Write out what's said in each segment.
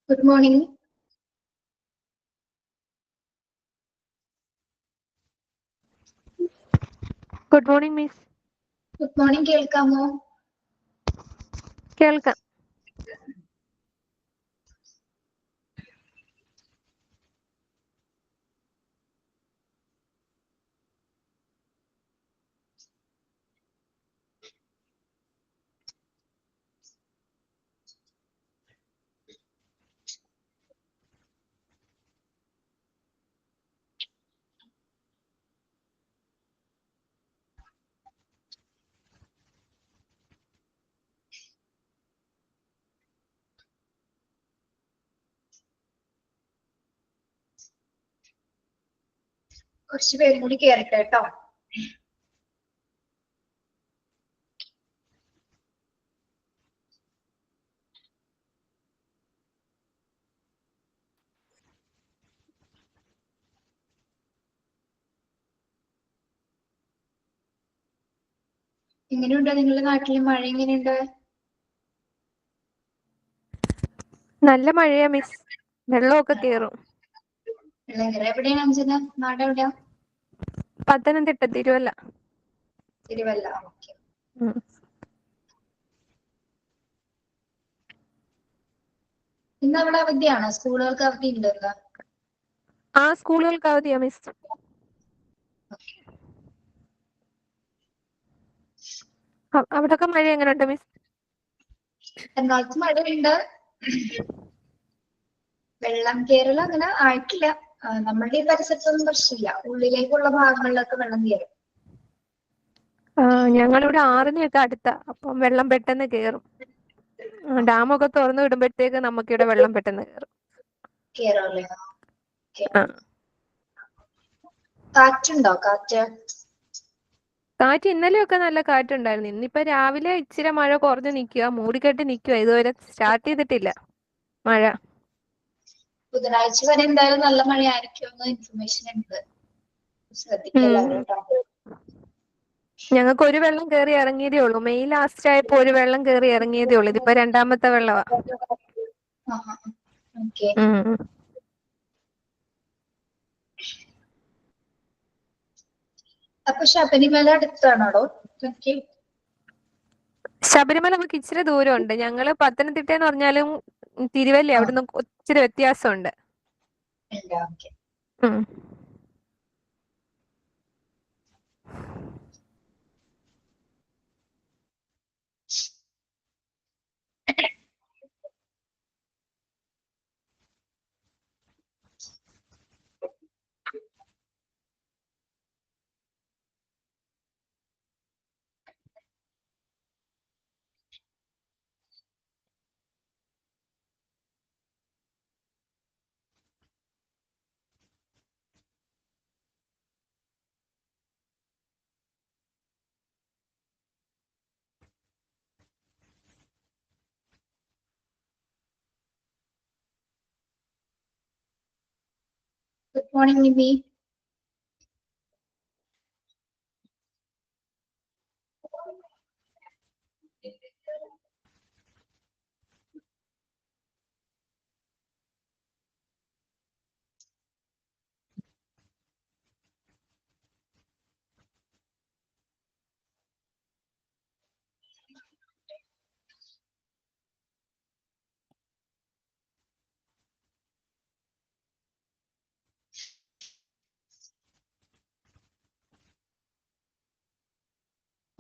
Good morning. Good morning, Miss. Good morning, കേൾക്കാമോ? കേൾക്കാം. കുറച്ച് പേരും കൂടി കേറട്ടെ കേട്ടോ. എങ്ങനെയുണ്ട് നിങ്ങളുടെ നാട്ടിൽ മഴ എങ്ങനെയുണ്ട്? നല്ല മഴയാ മിസ്. വെള്ളമൊക്കെ കേറും. എവിടെയാണ് അഞ്ജന? നാട് എവിടെയാ? പത്തനംതിട്ട, തിരുവല്ല. തിരുവല്ല. ഓക്കെ. ഇന്ന് അവിടെ അവധിയാണോ? സ്കൂളുകൾക്ക് അവധി ഉണ്ടല്ലോ. ആ, സ്കൂളുകൾക്ക് അവധിയാ മിസ്. അവിടൊക്കെ മഴ എങ്ങനെയുണ്ട് മിസ്? എറണാകുളത്ത് മഴയുണ്ട്. വെള്ളം കയറൽ അങ്ങനെ ആയിട്ടില്ല. നമ്മളുടെ ഈ പരിസരത്തൊന്നും പ്രശ്നമില്ല. ഉള്ളിലേക്കുള്ള ഭാഗങ്ങളിലൊക്കെ വെള്ളം കയറും. ഞങ്ങളിവിടെ ആറിനെയൊക്കെ അടുത്താ, അപ്പം വെള്ളം പെട്ടെന്ന് കേറും. ഡാമൊക്കെ തുറന്നു വിടുമ്പോഴത്തേക്ക് നമുക്കിവിടെ വെള്ളം പെട്ടെന്ന് കേറും. കേറുമല്ലേ? കാറ്റുണ്ടോ? കാറ്റ് ഇന്നലെയൊക്കെ നല്ല കാറ്റുണ്ടായിരുന്നു. ഇന്നിപ്പോ രാവിലെ ഇച്ചിരി മഴ കുറഞ്ഞു നിൽക്കുക, മൂടിക്കെട്ടി നിൽക്കുക. ഇതുവരെ സ്റ്റാർട്ട് ചെയ്തിട്ടില്ല മഴ. ബുധനാഴ്ച വരെ എന്തായാലും നല്ല മഴയായിരിക്കുമെന്ന് ഇൻഫർമേഷൻ ഉണ്ട്. ശ്രദ്ധിക്കല്ലാവരും കേട്ടോ. ഞങ്ങൾക്ക് ഒരു വെള്ളം കയറി ഇറങ്ങിയതേ ഉള്ളൂ. മെയ് ലാസ്റ്റ് ആയപ്പോ ഒരു വെള്ളം കയറി ഇറങ്ങിയതേ ഉള്ളൂ. ഇതിപ്പോ രണ്ടാമത്തെ വെള്ളമാ. അപ്പൊ ശബരിമല അടുത്താണോ? ശബരിമല നമുക്ക് ഇച്ചിരി ദൂരമുണ്ട്. ഞങ്ങള് പത്തനംതിട്ട എന്ന് പറഞ്ഞാലും തിരുവല്ല, അവിടുന്ന് ഇച്ചിരി വ്യത്യാസമുണ്ട്. Good morning, Nidhi.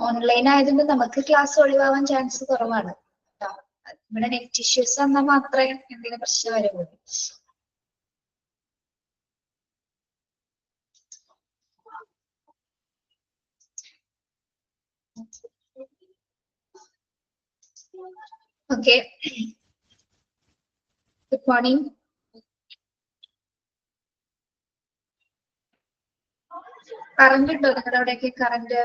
ഓൺലൈൻ ആയതുകൊണ്ട് നമുക്ക് ക്ലാസ് ഒഴിവാവാൻ ചാൻസ് കുറവാണ്. ഇവിടെ നെറ്റ് ഇഷ്യൂസ് വന്നാൽ മാത്രമേ എന്തെങ്കിലും പ്രശ്നം വരുള്ളൂ. ഓക്കെ. Good morning. കറണ്ട് ഉണ്ടോ നിങ്ങളുടെ അവിടെയൊക്കെ? Current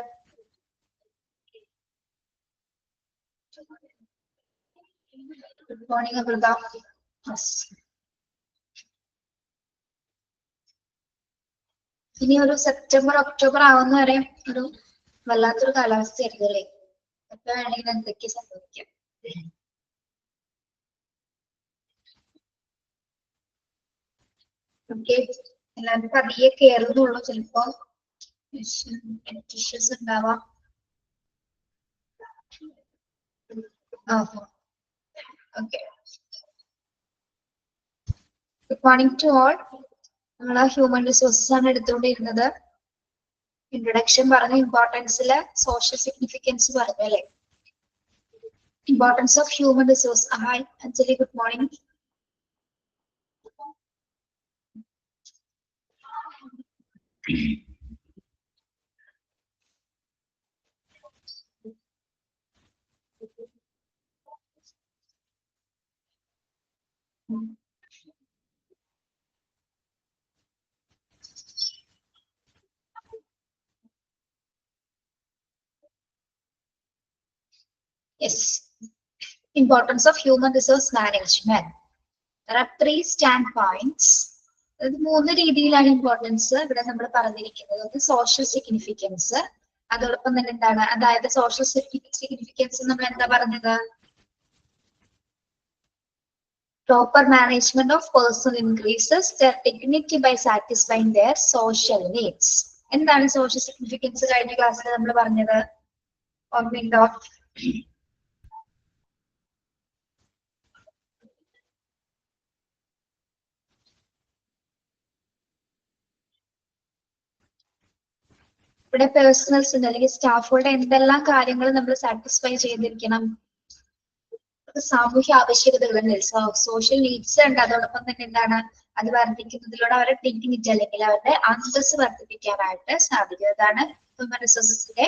good morning Amrutha. ഇനി ഒരു സെപ്റ്റംബർ ഒക്ടോബർ ആവുന്ന വരെ ഒരു വല്ലാത്തൊരു കാലാവസ്ഥയായിരിക്കും അല്ലേ? എപ്പോ വേണമെങ്കിലും എന്തൊക്കെ സംഭവിക്കാം. ഓക്കെ, എല്ലാവരും പതിയെ കയറുന്നുള്ളൂ, ചിലപ്പോ ഇഷ്യൂസ് ഉണ്ടാവാം. Okay, good morning to all. നമ്മൾ ഹ്യൂമൻ റിസോഴ്സസ് ആണ് എടുത്തുകൊണ്ടിരുന്നത്. ഇൻട്രൊഡക്ഷൻ പറഞ്ഞു, ഇമ്പോർട്ടൻസില് സോഷ്യൽ സിഗ്നിഫിക്കൻസ് പറഞ്ഞു അല്ലെ. Importance of human resource. Hi Anjali, good morning. Yes. Importance of human resource management. There are 3 standpoints. അത് 3 രീതിയിലാണ് ഇമ്പോർട്ടൻസ് ഇവിടെ നമ്മൾ പറഞ്ഞിരിക്കുന്നത്. ഒന്ന് സോഷ്യൽ സിഗ്നിഫിക്കൻസ്, അതോടൊപ്പം തന്നെ എന്താണ്, അതായത് സോഷ്യൽ സിഗ്നിഫിക്കൻസ് നമ്മൾ എന്താ പറഞ്ഞത്, proper management of person increases their dignity by satisfying their social needs. എന്താണ് സോഷ്യൽ സിഗ്നിഫിക്കൻസ് കഴിഞ്ഞ ക്ലാസ്സിൽ നമ്മൾ പറഞ്ഞത്, ഓർമ്മയുണ്ടോ? ഇവിടെ പേഴ്സണൽസിന്റെ അല്ലെങ്കിൽ സ്റ്റാഫുകളുടെ എന്തെല്ലാം കാര്യങ്ങൾ നമ്മൾ സാറ്റിസ്ഫൈ ചെയ്തിരിക്കണം, സാമൂഹ്യ ആവശ്യകതകളുണ്ട്, സോഷ്യൽ നീഡ്സ് ഉണ്ട്, അതോടൊപ്പം തന്നെ എന്താണ്, അത് വർദ്ധിക്കുന്നതിലൂടെ അവരുടെ ഡിഗ്നിറ്റി അല്ലെങ്കിൽ അവരുടെ അന്തസ് വർദ്ധിപ്പിക്കാനായിട്ട് സാധിക്കും. അതാണ് ഹ്യൂമൻ റിസോഴ്സസിന്റെ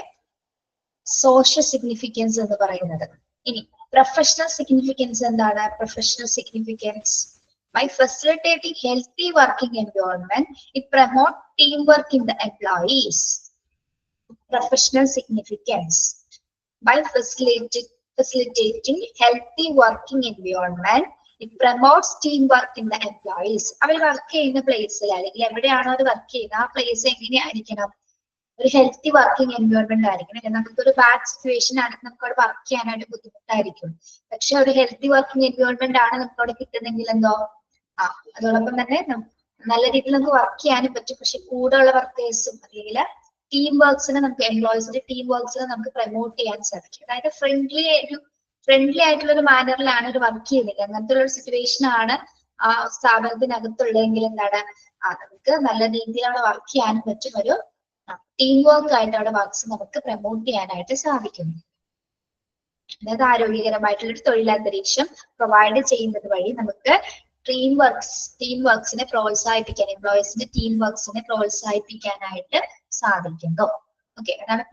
സോഷ്യൽ സിഗ്നിഫിക്കൻസ് എന്ന് പറയുന്നത്. ഇനി പ്രൊഫഷണൽ സിഗ്നിഫിക്കൻസ് എന്താണ്? Professional significance by facilitating healthy working environment, it promote teamwork in the employees. Professional significance by facilitating healthy working environment, it promotes teamwork in the employees. അവർ work ചെയ്യുന്ന പ്ലേസിൽ അല്ലെങ്കിൽ എവിടെയാണോ അവർ work ചെയ്യുന്നത് ആ പ്ലേസ് എങ്ങനെയായിരിക്കണം, ഒരു ഹെൽത്തി വർക്കിംഗ് എൻവയോൺമെന്റ് ആയിരിക്കണം. നമുക്കൊരു ബാഡ് സിറ്റുവേഷൻ ആണെങ്കിൽ നമുക്ക് അവിടെ വർക്ക് ചെയ്യാനായിട്ട് ബുദ്ധിമുട്ടായിരിക്കും. പക്ഷെ ഒരു ഹെൽത്തി വർക്കിംഗ് എൻവയോൺമെന്റ് ആണ് നമുക്ക് അവിടെ കിട്ടുന്നെങ്കിൽ എന്തോ അതോടൊപ്പം തന്നെ നല്ല രീതിയിൽ നമുക്ക് വർക്ക് ചെയ്യാനും പറ്റും. പക്ഷെ കൂടെയുള്ള വർക്കേഴ്സും അല്ലെങ്കിൽ ടീം വർക്ക്സിനെ നമുക്ക് എംപ്ലോയീസിന്റെ ടീം വർക്ക്സിനെ നമുക്ക് പ്രൊമോട്ട് ചെയ്യാൻ സാധിക്കും. അതായത് ഫ്രണ്ട്ലി ആയിട്ടുള്ള ഒരു മാനറിലാണ് ഒരു വർക്ക് ചെയ്യുന്നില്ല, അങ്ങനത്തെ ഒരു സിറ്റുവേഷൻ ആണ് ആ സ്ഥാപനത്തിനകത്തുള്ളതെങ്കിൽ എന്താണ് നമുക്ക് നല്ല രീതിയിൽ അവിടെ വർക്ക് ചെയ്യാനും പറ്റും. ഒരു ടീം വർക്ക് ആയിട്ട് അവിടെ വർക്ക്സ് നമുക്ക് പ്രൊമോട്ട് ചെയ്യാനായിട്ട് സാധിക്കുന്നു. അതായത് ആരോഗ്യകരമായിട്ടുള്ള ഒരു തൊഴിലന്തരീക്ഷം പ്രൊവൈഡ് ചെയ്യുന്നത് വഴി നമുക്ക് ടീം വർക്ക്സിനെ പ്രോത്സാഹിപ്പിക്കാൻ, എംപ്ലോയീസിന്റെ ടീം വർക്ക്സിനെ പ്രോത്സാഹിപ്പിക്കാനായിട്ട് സാധിക്കുന്നു. ഓക്കെ, അതാണ്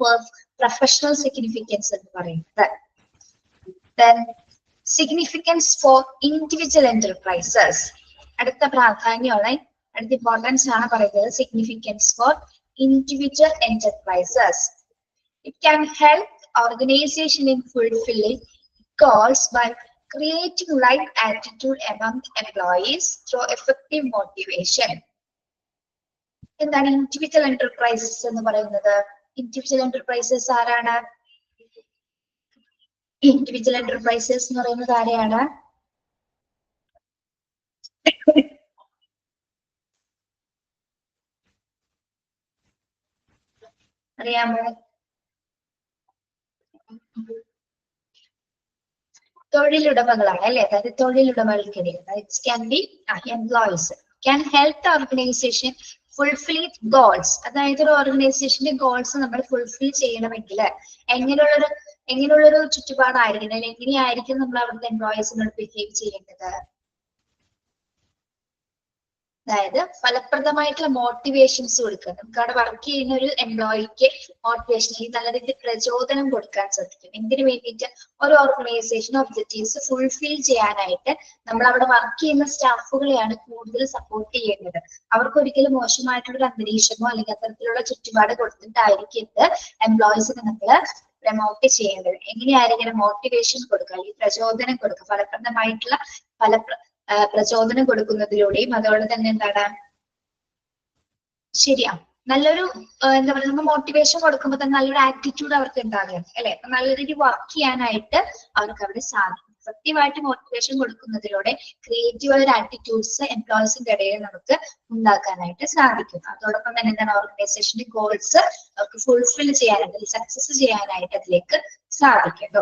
പ്രൊഫഷണൽ സിഗ്നിഫിക്കൻസ് എന്ന് പറയുന്നത്. Then significance for individual enterprises. അടുത്ത പ്രാധാന്യമുള്ള അടുത്ത ഇമ്പോർട്ടൻസ് ആണ് പറയുന്നത് significance for individual enterprises. It can help organization in fulfilling goals by creating right attitude among employees through effective motivation. എന്താണ് ഇൻഡിവിജ്വൽ എന്റർപ്രൈസസ് എന്ന് പറയുന്നത്? ഇൻഡിവിജ്വൽ എന്റർപ്രൈസസ് ആരാണ്? ഇൻഡിവിജ്വൽ എന്റർപ്രൈസസ് എന്ന് പറയുന്നത് ആരെയാണ്? അറിയാമോ? തൊഴിലുടമകളാണ് അല്ലെ. അതായത് തൊഴിലുടമകൾക്കിടയിൽ employees can help the organization fulfill its goals. അതായത് ഒരു ഓർഗനൈസേഷന്റെ ഗോൾസ് നമ്മൾ ഫുൾഫിൽ ചെയ്യണമെങ്കിൽ എങ്ങനെയുള്ളൊരു ചുറ്റുപാടായിരിക്കണം, അല്ലെങ്കിൽ എങ്ങനെയായിരിക്കും നമ്മൾ അവിടുത്തെ എംപ്ലോയീസിനോട് ബിഹേവ് ചെയ്യേണ്ടത്? അതായത് ഫലപ്രദമായിട്ടുള്ള മോട്ടിവേഷൻസ് കൊടുക്കുക. നമുക്ക് അവിടെ വർക്ക് ചെയ്യുന്ന ഒരു എംപ്ലോയിക്ക് മോട്ടിവേഷൻ അല്ലെങ്കിൽ നല്ല രീതിയിൽ പ്രചോദനം കൊടുക്കാൻ സാധിക്കും. എന്തിനു വേണ്ടിയിട്ട്? ഒരു ഓർഗനൈസേഷൻ ഒബ്ജക്റ്റീവ്സ് ഫുൾഫിൽ ചെയ്യാനായിട്ട് നമ്മൾ അവിടെ വർക്ക് ചെയ്യുന്ന സ്റ്റാഫുകളെയാണ് കൂടുതൽ സപ്പോർട്ട് ചെയ്യേണ്ടത്. അവർക്ക് ഒരിക്കലും മോശമായിട്ടുള്ള ഒരു അന്തരീക്ഷമോ അല്ലെങ്കിൽ അത്തരത്തിലുള്ള ചുറ്റുപാട് കൊടുത്തിട്ടായിരിക്കരുത് എംപ്ലോയീസിനെ നമ്മൾ പ്രൊമോട്ട് ചെയ്യേണ്ടത്. എങ്ങനെയായിരിക്കണം മോട്ടിവേഷൻ കൊടുക്കുക അല്ലെങ്കിൽ പ്രചോദനം കൊടുക്കുക, ഫലപ്രദമായിട്ടുള്ള പ്രചോദനം കൊടുക്കുന്നതിലൂടെയും അതോടെ തന്നെ എന്താണ് ശരിയാ നല്ലൊരു എന്താ പറയുക, നമ്മൾ മോട്ടിവേഷൻ കൊടുക്കുമ്പോൾ തന്നെ നല്ലൊരു ആറ്റിറ്റ്യൂഡ് അവർക്ക് ഉണ്ടാകുകയാണ് അല്ലെ. നല്ല രീതിയിൽ വർക്ക് ചെയ്യാനായിട്ട് അവർക്ക് അവിടെ എഫക്റ്റീവായിട്ട് മോട്ടിവേഷൻ കൊടുക്കുന്നതിലൂടെ ക്രിയേറ്റീവ് ആയ ആറ്റിറ്റ്യൂഡ്സ് എംപ്ലോയീസിന്റെ ഇടയിൽ നമുക്ക് ഉണ്ടാക്കാനായിട്ട് സാധിക്കും. അതോടൊപ്പം തന്നെ എന്താണ് ഓർഗനൈസേഷന്റെ ഗോൾസ് അവർക്ക് ഫുൾഫിൽ ചെയ്യാനായിട്ട് സക്സസ് ചെയ്യാനായിട്ട് അതിലേക്ക് സാധിക്കും.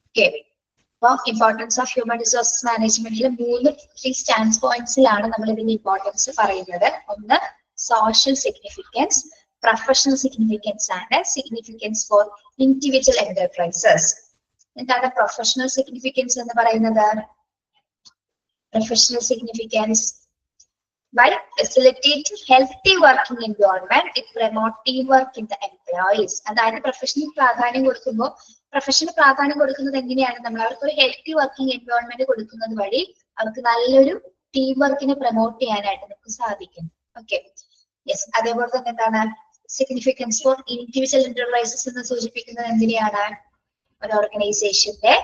ഓക്കെ, അപ്പൊ ഇമ്പോർട്ടൻസ് ഓഫ് ഹ്യൂമൻ റിസോഴ്സ് മാനേജ്മെന്റിൽ 3 സ്റ്റാൻഡ് പോയിന്റ്സിലാണ് നമ്മൾ ഇതിന്റെ ഇമ്പോർട്ടൻസ് പറയുന്നത്. ഒന്ന് social significance, professional significance and significance for individual enterprises. എന്താണ് പ്രൊഫഷണൽ സിഗ്നിഫിക്കൻസ് എന്ന് പറയുന്നത്? Professional significance by facilitating healthy working environment, it promote teamwork in the employees. അതായത് പ്രൊഫഷണൽ പ്രാധാന്യം കൊടുക്കുമ്പോൾ പ്രൊഫഷണൽ പ്രാധാന്യം കൊടുക്കുന്നത് എങ്ങനെയാണ്? നമ്മൾ അവർക്ക് ഒരു ഹെൽത്തി വർക്കിംഗ് എൻവയോൺമെന്റ് കൊടുക്കുന്നത് വഴി അവർക്ക് നല്ലൊരു ടീം വർക്കിനെ പ്രൊമോട്ട് ചെയ്യാനായിട്ട് നമുക്ക് സാധിക്കും. Okay, yes. അതേപോലെ തന്നെ എന്താണ് സിഗ്നിഫിക്കൻസ് ഫോർ ഇൻഡിവിജ്വൽ എന്റർപ്രൈസസ് എന്ന് സൂചിപ്പിക്കുന്നത് എന്തിനെയാണ്? ഒരു ഓർഗനൈസേഷന്റെ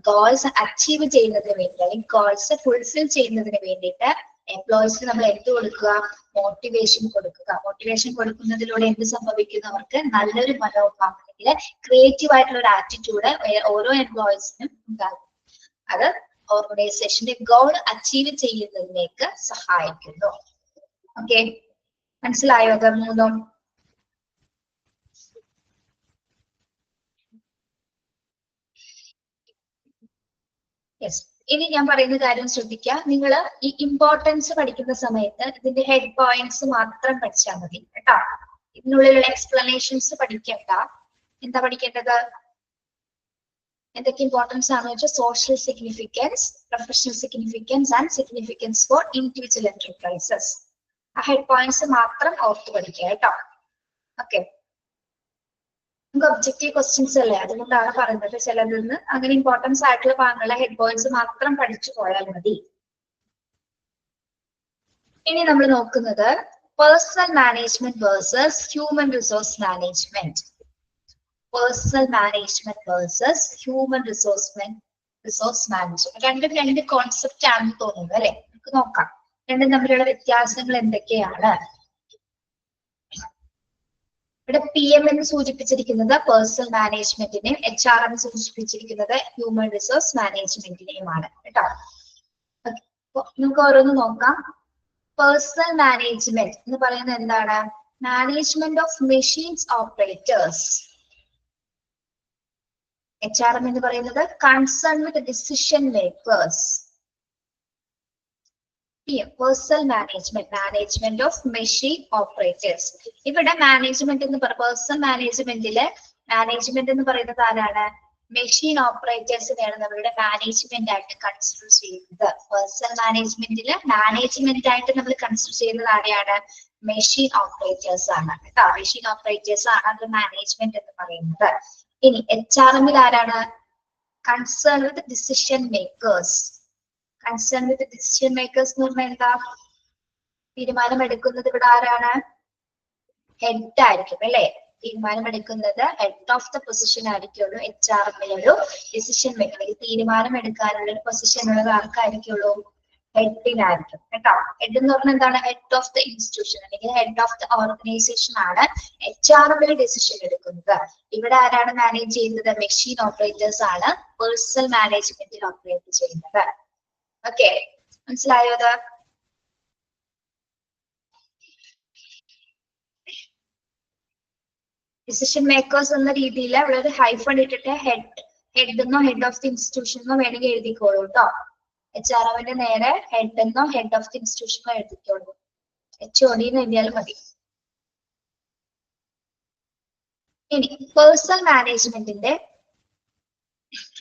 ഗോൾസ് അച്ചീവ് ചെയ്യുന്നതിന് വേണ്ടി അല്ലെങ്കിൽ ഗോൾസ് ഫുൾഫിൽ ചെയ്യുന്നതിന് വേണ്ടിയിട്ട് എംപ്ലോയീസിന് നമ്മൾ എന്ത് കൊടുക്കുക? മോട്ടിവേഷൻ കൊടുക്കുക. മോട്ടിവേഷൻ കൊടുക്കുന്നതിലൂടെ എന്ത് സംഭവിക്കുന്നു? അവർക്ക് നല്ലൊരു മനോഭാവം അല്ലെങ്കിൽ ക്രിയേറ്റീവ് ആയിട്ടുള്ള ഒരു ആറ്റിറ്റ്യൂഡ് ഓരോ എംപ്ലോയീസിനും ഉണ്ടാകും. അത് ഓർഗനൈസേഷന്റെ ഗോൾ അച്ചീവ് ചെയ്യുന്നതിലേക്ക് സഹായിക്കുന്നു. ഓക്കെ, മനസ്സിലായോ? അത് മൂന്നും യെസ്. ഇനി ഞാൻ പറയുന്ന കാര്യം ശ്രദ്ധിക്കുക. നിങ്ങൾ ഈ ഇമ്പോർട്ടൻസ് പഠിക്കുന്ന സമയത്ത് ഇതിന്റെ ഹെഡ് പോയിന്റ്സ് മാത്രം പഠിച്ചാൽ മതി കേട്ടോ. ഇതിനുള്ളിലുള്ള എക്സ്പ്ലനേഷൻസ് പഠിക്കണ്ട. എന്താ പഠിക്കേണ്ടത്? എന്തൊക്കെ ഇമ്പോർട്ടൻസ് ആണെന്ന് വെച്ചാൽ social significance, professional significance and significance for individual enterprises. ആ ഹെഡ് പോയിന്റ്സ് മാത്രം ഓർത്ത് പഠിക്കുക കേട്ടോ. ഓക്കെ, നമുക്ക് ഒബ്ജക്റ്റീവ് ക്വസ്റ്റ്യൻസ് അല്ലേ, അതുകൊണ്ടാണ് പറയുന്നത്. ചിലതിൽ നിന്ന് അങ്ങനെ ഇമ്പോർട്ടൻസ് ആയിട്ടുള്ള ഭാഗങ്ങളുടെ ഹെഡ് പോയിന്റ്സ് മാത്രം പഠിച്ചു പോയാൽ മതി. ഇനി നമ്മൾ നോക്കുന്നത് personal management versus human resource management. Personal management versus human resource management. രണ്ട് കോൺസെപ്റ്റ് ആണെന്ന് തോന്നുന്നു അല്ലെ? നമുക്ക് നോക്കാം രണ്ടും തമ്മിലുള്ള വ്യത്യാസങ്ങൾ എന്തൊക്കെയാണ്. ഇവിടെ PM എന്ന് സൂചിപ്പിച്ചിരിക്കുന്നത് പേഴ്സണൽ മാനേജ്മെന്റിനെയും HR എന്ന് സൂചിപ്പിച്ചിരിക്കുന്നത് ഹ്യൂമൻ റിസോഴ്സ് മാനേജ്മെന്റിനെയുമാണ് കേട്ടോ. നമുക്ക് ഓരോന്ന് നോക്കാം. പേഴ്സണൽ മാനേജ്മെന്റ് എന്ന് പറയുന്നത് എന്താണ്? Management of machines operators. HRM എന്ന് പറയുന്നത് concern with decision makers. Personnel management of machine operators. ഇവിടെ മാനേജ്മെന്റ് എന്ന് പേഴ്സണൽ മാനേജ്മെന്റില് മാനേജ്മെന്റ് എന്ന് പറയുന്നത് ആരാണ്? മെഷീൻ ഓപ്പറേറ്റേഴ്സിനെയാണ് നമ്മളുടെ മാനേജ്മെന്റ് ആയിട്ട് കൺസിഡർ ചെയ്യുന്നത്. പേഴ്സണൽ മാനേജ്മെന്റില് മാനേജ്മെന്റ് ആയിട്ട് നമ്മൾ കൺസിഡർ ചെയ്യുന്നത് ആരെയാണ്? മെഷീൻ ഓപ്പറേറ്റേഴ്സ് ആണ് കേട്ടോ. മെഷീൻ ഓപ്പറേറ്റേഴ്സ് ആണ് അത് മാനേജ്മെന്റ് എന്ന് പറയുന്നത്. ഇനി HRM-ൽ ആരാണ്? Concern with decision makers. Concern with decision makers എന്ന് പറഞ്ഞാൽ എന്താ? തീരുമാനമെടുക്കുന്നത് ഇവിടെ ആരാണ്? ഹെഡ് ആയിരിക്കും അല്ലെ? തീരുമാനമെടുക്കുന്നത് ഹെഡ് ഓഫ് ദ പൊസിഷൻ ആയിരിക്കുള്ളൂ. HRM-ൽ ഒരു ഡിസിഷൻ മേക്കർ, തീരുമാനം എടുക്കാനുള്ള ഒരു പൊസിഷൻ ഉള്ളത് ആർക്കായിരിക്കുള്ളൂ? ഹെഡിനായിരിക്കും കേട്ടോ. ഹെഡ് എന്ന് പറഞ്ഞാൽ എന്താണ്? ഹെഡ് ഓഫ് ദ ഇൻസ്റ്റിറ്റ്യൂഷൻ അല്ലെങ്കിൽ ഹെഡ് ഓഫ് ദ ഓർഗനൈസേഷൻ ആണ് HRM-ൽ ഡിസിഷൻ എടുക്കുന്നത്. ഇവിടെ ആരാണ് മാനേജ് ചെയ്യുന്നത്? മെഷീൻ ഓപ്പറേറ്റേഴ്സ് ആണ് പേഴ്സണൽ മാനേജ്മെന്റിൽ ഓപ്പറേറ്റ് ചെയ്യുന്നത്. ഓക്കെ, മനസ്സിലായോ? അത് ഡിസിഷൻ മേക്കേഴ്സ് എന്ന രീതിയിൽ ഇവിടെ ഒരു ഹൈഫൺ ഇട്ടിട്ട് ഹെഡ് എന്നോ ഹെഡ് ഓഫ് ദി ഇൻസ്റ്റിറ്റ്യൂഷൻ എന്നോ വേണമെങ്കിൽ എഴുതിക്കോളൂ കേട്ടോ. HRM-ന്റെ നേരെ ഹെഡ് എന്നോ ഹെഡ് ഓഫ് ദി ഇൻസ്റ്റിറ്റ്യൂഷനോ എഴുതിക്കോളൂ. HOD എന്ന് എഴുതിയാലും മതി. ഇനി പേഴ്സണൽ മാനേജ്മെന്റിന്റെ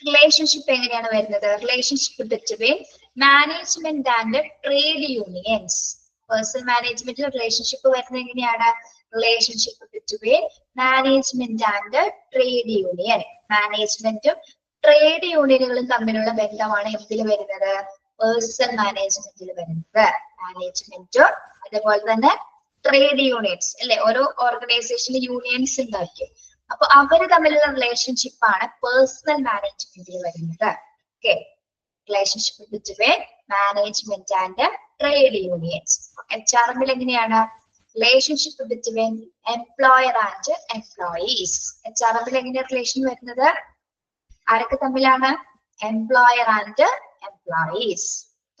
റിലേഷൻഷിപ്പ് എങ്ങനെയാണ് വരുന്നത്? Relationship between management and trade unions. Personal മാനേജ്മെന്റിൽ റിലേഷൻഷിപ്പ് വരുന്നത് എങ്ങനെയാണ്? Relationship between management and trade union. മാനേജ്മെന്റും ട്രേഡ് യൂണിയനുകളും തമ്മിലുള്ള ബന്ധമാണ് എന്തിൽ വരുന്നത്? പേഴ്സണൽ മാനേജ്മെന്റിൽ വരുന്നത്. മാനേജ്മെന്റും അതുപോലെ തന്നെ ട്രേഡ് യൂണിയൻസ് അല്ലെ? ഓരോ ഓർഗനൈസേഷനിൽ യൂണിയൻസ് ഉണ്ടാക്കി. അപ്പൊ അവര് തമ്മിലുള്ള റിലേഷൻഷിപ്പ് ആണ് പേഴ്സണൽ മാനേജ്മെന്റിൽ വരുന്നത്. Okay, relationship between management and trade unions. HRM-ൽ എങ്ങനെയാണ്? Relationship between employer and employees. HRM-ൽ എങ്ങനെയാണ് റിലേഷൻ വരുന്നത്? ആരൊക്കെ തമ്മിലാണ്? Employer and employees.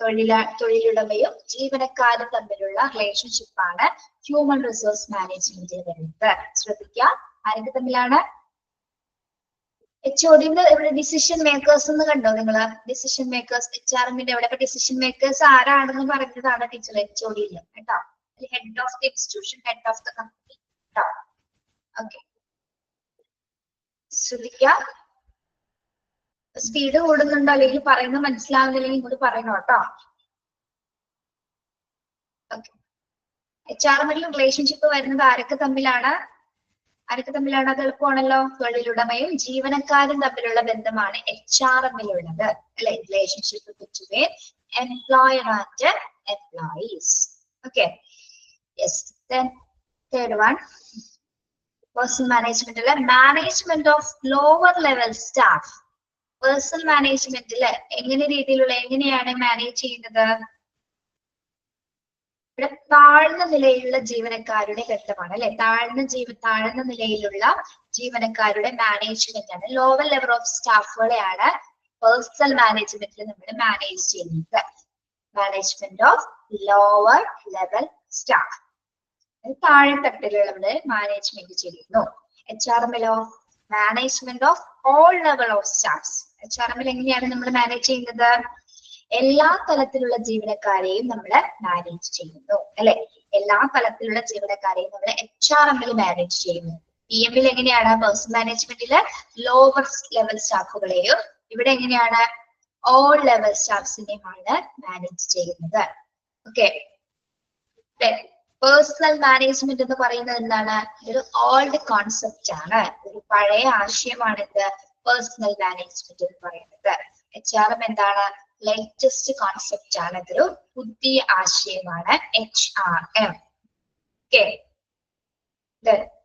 തൊഴിലുടമയും ജീവനക്കാരും തമ്മിലുള്ള റിലേഷൻഷിപ്പാണ് ഹ്യൂമൻ റിസോഴ്സ് മാനേജ്മെന്റിൽ വരുന്നത്. ശ്രദ്ധിക്കുക, ആരൊക്കെ തമ്മിലാണ്? HOD ഇവിടെ ഡിസിഷൻ മേക്കേഴ്സ് എന്ന് കണ്ടോ നിങ്ങള്? ഡിസിഷൻ മേക്കേഴ്സ് HRMന്റെ ഇവിടെ ഡിസിഷൻ മേക്കേഴ്സ് ആരാണെന്ന് പറഞ്ഞതാണ് ടീച്ചർ HOD കേട്ടോ. Head of the institution, head of the company കേട്ടോ. ഓക്കെ, ശ്രദ്ധിക്കുക. സ്പീഡ് കൂടുന്നുണ്ടോ അല്ലെങ്കിൽ പറയുന്നത് മനസ്സിലാവുന്നില്ലെങ്കിൽ ഇങ്ങോട്ട് പറയണം കേട്ടോ. ഓക്കെ, HRMൽ റിലേഷൻഷിപ്പ് വരുന്നത് ആരൊക്കെ തമ്മിലാണ്? അത് എളുപ്പമാണല്ലോ. തൊഴിലുടമയും ജീവനക്കാരും തമ്മിലുള്ള ബന്ധമാണ് HRMലുള്ളത് അല്ലെ? Relationship between employer and employees. Okay, yes. Then third one, personal മാനേജ്മെന്റിലെ management of lower level staff. Personal മാനേജ്മെന്റില് എങ്ങനെയാണ് മാനേജ് ചെയ്യുന്നത്? ഇവിടെ താഴ്ന്ന നിലയിലുള്ള ജീവനക്കാരുടെ ഘട്ടമാണ് അല്ലെ? താഴ്ന്ന നിലയിലുള്ള ജീവനക്കാരുടെ മാനേജ്മെന്റ് ആണ്. ലോവർ ലെവൽ ഓഫ് സ്റ്റാഫുകളെയാണ് പേഴ്സണൽ മാനേജ്മെന്റിൽ നമ്മൾ മാനേജ് ചെയ്യുന്നത്. Management of lower level staff, താഴെത്തട്ടിലുള്ളവരെ മാനേജ്മെന്റ് ചെയ്യുന്നു. HRMലോ management of all level of staffs. HRMൽ എങ്ങനെയാണ് നമ്മൾ മാനേജ് ചെയ്യുന്നത്? എല്ലാ തലത്തിലുള്ള ജീവനക്കാരെയും നമ്മൾ മാനേജ് ചെയ്യുന്നു അല്ലെ? എല്ലാ തലത്തിലുള്ള ജീവനക്കാരെയും നമ്മൾ HRMൽ മാനേജ് ചെയ്യുന്നു. PMൽ എങ്ങനെയാണ്? പേഴ്സണൽ മാനേജ്മെന്റില് ലോവർ ലെവൽ സ്റ്റാഫുകളെയും ഇവിടെ എങ്ങനെയാണ്? ഓൾ ലെവൽ സ്റ്റാഫ്സിനെയുമാണ് മാനേജ് ചെയ്യുന്നത്. ഓക്കെ, പേഴ്സണൽ മാനേജ്മെന്റ് എന്ന് പറയുന്നത് എന്താണ്? ഒരു ഓൾഡ് കോൺസെപ്റ്റ് ആണ്, ഒരു പഴയ ആശയമാണ് ഇത് പേഴ്സണൽ മാനേജ്മെന്റ് എന്ന് പറയുന്നത്. HRM എന്താണ്? ലേറ്റസ്റ്റ് കോൺസെപ്റ്റ് ആണ്, ഇതൊരു പുതിയ ആശയമാണ് HRM. ഓക്കെ,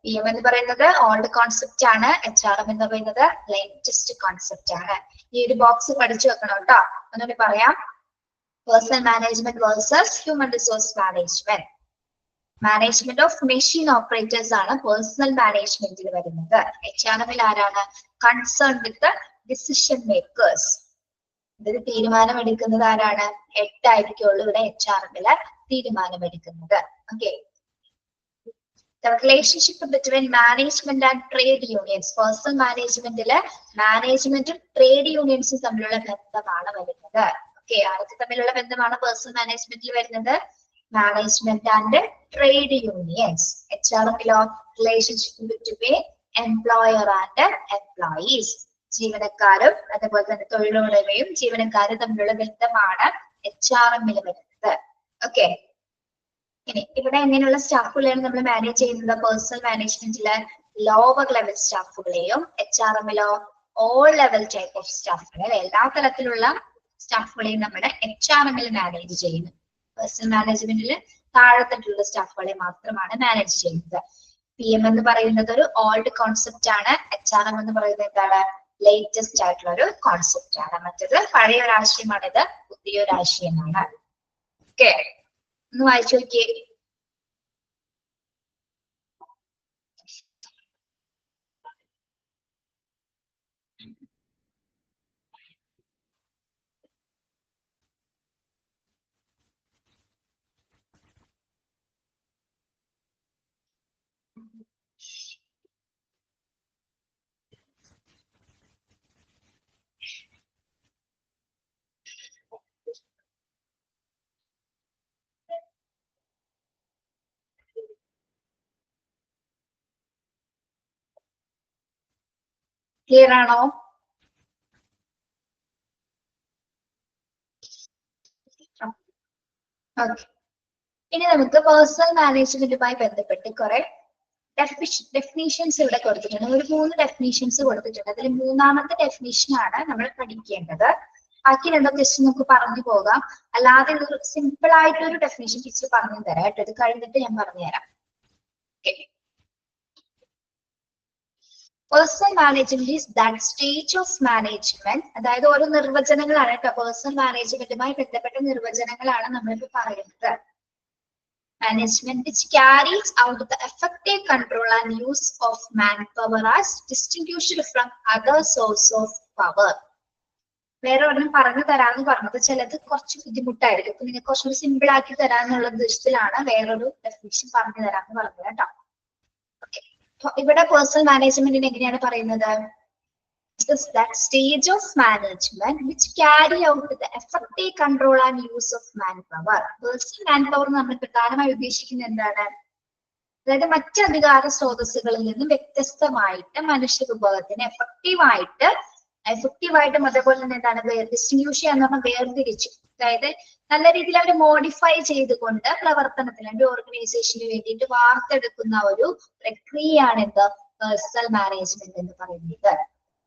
PM എന്ന് പറയുന്നത് ഓൾഡ് കോൺസെപ്റ്റ് ആണ്, HRM എന്ന് പറയുന്നത് ലേറ്റസ്റ്റ് കോൺസെപ്റ്റ് ആണ്. ഈ ഒരു ബോക്സ് പഠിച്ചു വെക്കണം കേട്ടോ. ഒന്നുകൂടി പറയാം, personal management versus human resource management. Management of machine operators ആണ് പേഴ്സണൽ മാനേജ്മെന്റിൽ വരുന്നത്. HRMൽ ആരാണ്? Concern with decision makers. ഇതൊരു തീരുമാനമെടുക്കുന്നത് ആരാണ്? ഹെഡ് ആയിരിക്കുള്ളൂ ഇവിടെ HRMല് തീരുമാനമെടുക്കുന്നത്. Okay, the relationship between management and trade unions. Personal മാനേജ്മെന്റില് മാനേജ്മെന്റും ട്രേഡ് യൂണിയൻസും തമ്മിലുള്ള ബന്ധമാണ് വരുന്നത്. ഓക്കെ, ആരൊക്കെ തമ്മിലുള്ള ബന്ധമാണ് പേഴ്സണൽ മാനേജ്മെന്റിൽ വരുന്നത്? Management and trade unions. HRMലോ relationship between employer and employees. ജീവനക്കാരും അതുപോലെ തന്നെ തൊഴിലുടമയും ജീവനക്കാരും തമ്മിലുള്ള ബന്ധമാണ് HRMൽ വരുന്നത്. ഓക്കെ, ഇനി ഇവിടെ എങ്ങനെയുള്ള സ്റ്റാഫുകളെയാണ് നമ്മൾ മാനേജ് ചെയ്യുന്നത്? പേഴ്സണൽ മാനേജ്മെന്റില് ലോവർ ലെവൽ സ്റ്റാഫുകളെയും HRMലോ ഓൾ ലെവൽ ടൈപ്പ് ഓഫ് സ്റ്റാഫുകളെ, എല്ലാ തലത്തിലുള്ള സ്റ്റാഫുകളെയും നമ്മുടെ HRMൽ മാനേജ് ചെയ്യുന്നു. പേഴ്സണൽ മാനേജ്മെന്റിൽ താഴെത്തട്ടിലുള്ള സ്റ്റാഫുകളെ മാത്രമാണ് മാനേജ് ചെയ്യുന്നത്. PM എന്ന് പറയുന്നത് ഒരു ഓൾഡ് കോൺസെപ്റ്റ് ആണ്, HRM എന്ന് പറയുന്നത് എന്താണ്? ലേറ്റസ്റ്റ് ആയിട്ടുള്ള ഒരു കോൺസെപ്റ്റ് ആണ്. മറ്റത് പഴയ ഒരു ആശയമാണിത് പുതിയൊരു ആശയമാണ്. ഓക്കെ, ഒന്ന് വായിച്ചു നോക്കിയേ. ക്ലിയർ ആണോ? ഓക്കെ, ഇനി നമുക്ക് പേഴ്സണൽ മാനേജ്മെന്റുമായി ബന്ധപ്പെട്ട് കുറെ ഡെഫിനീഷൻസ് ഇവിടെ കൊടുത്തിട്ടുണ്ട്. ഒരു 3 ഡെഫിനീഷൻസ് കൊടുത്തിട്ടുണ്ട്. അതിൽ മൂന്നാമത്തെ ഡെഫിനേഷൻ ആണ് നമ്മൾ പഠിക്കേണ്ടത്. ബാക്കി രണ്ടോ ജസ്റ്റ് നമുക്ക് പറഞ്ഞു പോകാം. അല്ലാതെ ഒരു സിമ്പിൾ ആയിട്ടൊരു ഡെഫിനേഷൻ ടീച്ചർ പറഞ്ഞു തരാം കേട്ടോ. ഇത് കഴിഞ്ഞിട്ട് ഞാൻ പറഞ്ഞുതരാം. Okay, personal management is that stage of management. അതായത് ഓരോ നിർവചനങ്ങളാണ് കേട്ടോ. പേഴ്സണൽ മാനേജ്മെന്റുമായി ബന്ധപ്പെട്ട നിർവചനങ്ങളാണ് നമ്മളിപ്പോ പറയുന്നത്. Management which carries out the effective control and use of manpower as distinguished from other source of power. വേറെ ഒരെണ്ണം പറഞ്ഞു തരാന്ന് പറഞ്ഞത്. ചിലത് കുറച്ച് ബുദ്ധിമുട്ടായിരിക്കും. അപ്പൊ നിങ്ങൾക്ക് കുറച്ചുകൂടി സിമ്പിൾ ആക്കി തരാന്നുള്ള ഉദ്ദേശത്തിലാണ് വേറൊരു ഡെഫിനിഷൻ പറഞ്ഞു തരാന്ന് പറഞ്ഞത് കേട്ടോ. ഓക്കെ, ഇവിടെ പേഴ്സണൽ മാനേജ്മെന്റിന് എങ്ങനെയാണ് പറയുന്നത്? Is that stage of management which carry out the effective control and use of manpower. Personal manpower നമ്മൾ പ്രധാനമായി ഉദ്ദേശിക്കുന്നത് എന്താണ്? അതായത് മറ്റ് അധികാര സ്രോതസ്സുകളിൽ നിന്നും വ്യത്യസ്തമായിട്ട് മനുഷ്യ വിഭവത്തിന് എഫക്റ്റീവായിട്ടും അതേപോലെ തന്നെ എന്താണ് ഡിസ്ട്രിബ്യൂഷൻ എന്ന് പറഞ്ഞാൽ വേർതിരിച്ചു, അതായത് നല്ല രീതിയിൽ അവർ മോഡിഫൈ ചെയ്തുകൊണ്ട് പ്രവർത്തനത്തിന് ഒരു ഓർഗനൈസേഷന് വേണ്ടിയിട്ട് വാർത്തെടുക്കുന്ന ഒരു പ്രക്രിയയാണ് എന്ത് പേഴ്സണൽ മാനേജ്മെന്റ് എന്ന് പറയുന്നത്.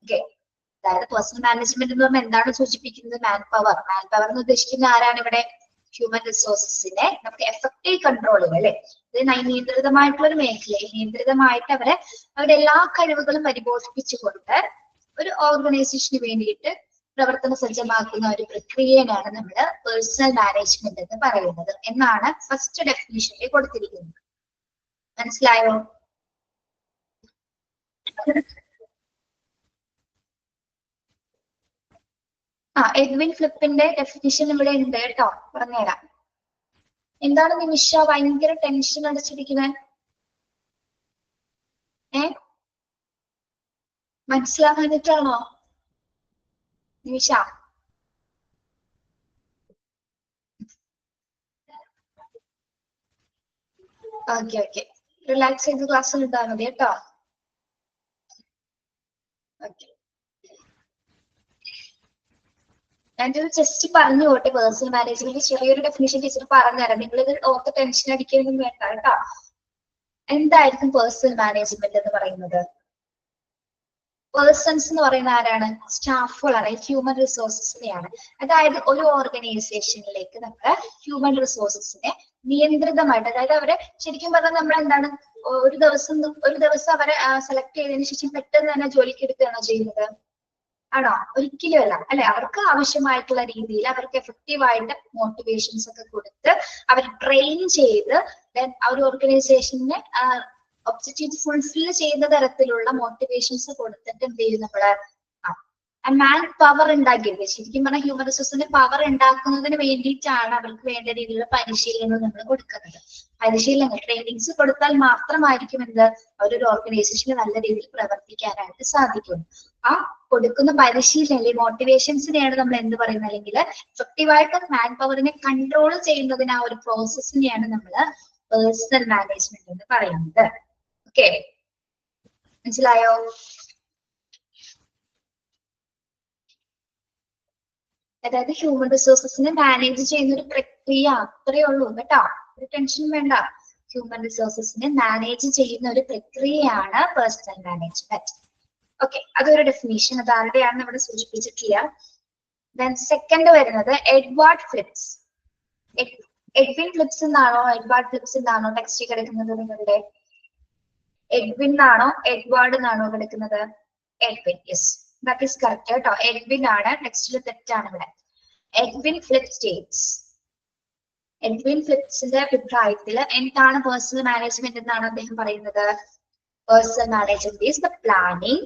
ഓക്കെ, അതായത് പേഴ്സണൽ മാനേജ്മെന്റ് എന്ന് പറഞ്ഞാൽ എന്താണ് സൂചിപ്പിക്കുന്നത്? മാൻ പവർ എന്ന് ഉദ്ദേശിക്കുന്ന ആരാണ് ഇവിടെ? ഹ്യൂമൻ റിസോഴ്സസിനെ നമുക്ക് എഫക്റ്റീവ് കൺട്രോൾ ചെയ്യുക അല്ലെ. ഇത് നിയന്ത്രിതമായിട്ടുള്ള ഒരു മേഖലയിൽ നിയന്ത്രിതമായിട്ട് അവരുടെ എല്ലാ കഴിവുകളും പരിപോഷിപ്പിച്ചുകൊണ്ട് ഒരു ഓർഗനൈസേഷന് വേണ്ടിയിട്ട് പ്രവർത്തന സജ്ജമാക്കുന്ന ഒരു പ്രക്രിയയാണ് നമ്മൾ പേഴ്സണൽ മാനേജ്മെന്റ് എന്ന് പറയുന്നത് എന്നാണ് ഫസ്റ്റ് ഡെഫിനിഷനിൽ കൊടുത്തിരിക്കുന്നത്. മനസ്സിലായോ? എഡ്വിൻ ഫ്ലിപ്പിന്റെ ഡെഫിനിഷൻ ഇവിടെ ഉണ്ട് കേട്ടോ, പറഞ്ഞുതരാം. എന്താണ് നിമിഷ ഭയങ്കര ടെൻഷൻ അടിച്ചിരിക്കുന്നത്? മനസ്സിലാകാനിട്ടാണോ നിമിഷ? ഓക്കെ, റിലാക്സ് ചെയ്ത് ക്ലാസ്സിൽ ഇട്ടാൽ മതി കേട്ടോ. ഓക്കെ, ഞാനൊരു ജസ്റ്റ് പറഞ്ഞു പോട്ടെ. പേഴ്സണൽ മാനേജ്മെന്റ് ചെറിയൊരു ഡെഫിനിഷൻ ടീച്ചർ പറഞ്ഞുതരാം. നിങ്ങൾ ഇത് ഓർത്ത് ടെൻഷൻ അടിക്കൊന്നും വേണ്ട കേട്ടോ. എന്തായിരിക്കും പേഴ്സണൽ മാനേജ്മെന്റ് എന്ന് പറയുന്നത്? പേഴ്സൺസ് എന്ന് പറയുന്ന ആരാണ്? സ്റ്റാഫുകളാണ്, ഹ്യൂമൻ റിസോഴ്സസിനെയാണ്. അതായത് ഒരു ഓർഗനൈസേഷനിലേക്ക് നമ്മൾ ഹ്യൂമൻ റിസോഴ്സസിനെ നിയന്ത്രിതമായിട്ട്, അതായത് അവരെ ശരിക്കും പറഞ്ഞാൽ നമ്മൾ എന്താണ് ഒരു ദിവസം അവരെ സെലക്ട് ചെയ്തതിനു ശേഷം പെട്ടെന്ന് തന്നെ ജോലിക്ക് എടുക്കുകയാണോ ചെയ്യുന്നത്? ആണോ? ഒരിക്കലും അല്ല അല്ലെ. അവർക്ക് ആവശ്യമായിട്ടുള്ള രീതിയിൽ അവർക്ക് എഫക്റ്റീവായിട്ട് മോട്ടിവേഷൻസ് ഒക്കെ കൊടുത്ത് അവർ ട്രെയിൻ ചെയ്ത് ആ ഒരു ഓർഗനൈസേഷനെ ഒബ്ജക്റ്റീവ് ഫുൾഫിൽ ചെയ്യുന്ന തരത്തിലുള്ള മോട്ടിവേഷൻസ് കൊടുത്തിട്ട് എന്ത് ചെയ്യും നമ്മള് മാൻ പവർ ഉണ്ടാക്കിയത്. ശരിക്കും പറഞ്ഞാൽ ഹ്യൂമൻ റിസോഴ്സിന്റെ പവർ ഉണ്ടാക്കുന്നതിന് വേണ്ടിയിട്ടാണ് അവർക്ക് വേണ്ട രീതിയിലുള്ള പരിശീലനങ്ങൾ നമ്മൾ കൊടുക്കുന്നത്. പരിശീലനങ്ങൾ ട്രെയിനിങ്സ് കൊടുത്താൽ മാത്രമായിരിക്കും എന്ത് അവരൊരു ഓർഗനൈസേഷനിൽ നല്ല രീതിയിൽ പ്രവർത്തിക്കാനായിട്ട് സാധിക്കും. ആ കൊടുക്കുന്ന പരിശീലനം അല്ലെങ്കിൽ മോട്ടിവേഷൻസിനെയാണ് നമ്മൾ എന്ത് പറയുന്നത്, അല്ലെങ്കിൽ എഫക്റ്റീവായിട്ട് മാൻ പവറിനെ കൺട്രോൾ ചെയ്യുന്നതിന് ആ ഒരു പ്രോസസ്സിനെയാണ് നമ്മൾ പേഴ്സണൽ മാനേജ്മെന്റ് എന്ന് പറയുന്നത്. ഓക്കെ, മനസ്സിലായോ? അതായത് ഹ്യൂമൻ റിസോഴ്സസിനെ മാനേജ് ചെയ്യുന്ന ഒരു പ്രക്രിയ, അത്രയേ ഉള്ളൂ കേട്ടോ. ഒരു ടെൻഷൻ വേണ്ട. ഹ്യൂമൻ റിസോഴ്സസിനെ മാനേജ് ചെയ്യുന്ന ഒരു പ്രക്രിയയാണ് പേഴ്സണൽ മാനേജ്മെന്റ്. ഓക്കെ, അതൊരു ഡെഫിനേഷൻ. അത് ആരുടെയാണെന്ന് ഇവിടെ സൂചിപ്പിച്ചിട്ടില്ല. ദെൻ സെക്കൻഡ് വരുന്നത് എഡ്വാർഡ് ഫ്ലിപ്സ്. എഡ്വിൻ ഫ്ലിപ്സ് എന്നാണോ എഡ്വാർഡ് ഫ്ലിപ്സ് എന്നാണോ ടെക്സ്റ്റ് കിടക്കുന്നത് നിങ്ങളുടെ? എഡ്വിൻ എന്നാണോ എഡ്വാർഡ് എന്നാണോ കിടക്കുന്നത്? Edwin. Yes, that is correct കേട്ടോ. എഡ്വിൻ ആണ്. ടെക്സ്റ്റിൽ തെറ്റാണ് ഇവിടെ. Edwin flip States. എഡ്വിൻ ഫ്ലിപ്സിന്റെ അഭിപ്രായത്തിൽ എന്താണ് പേഴ്സണൽ മാനേജ്മെന്റ് എന്നാണ് അദ്ദേഹം പറയുന്നത്? Personal management is the planning.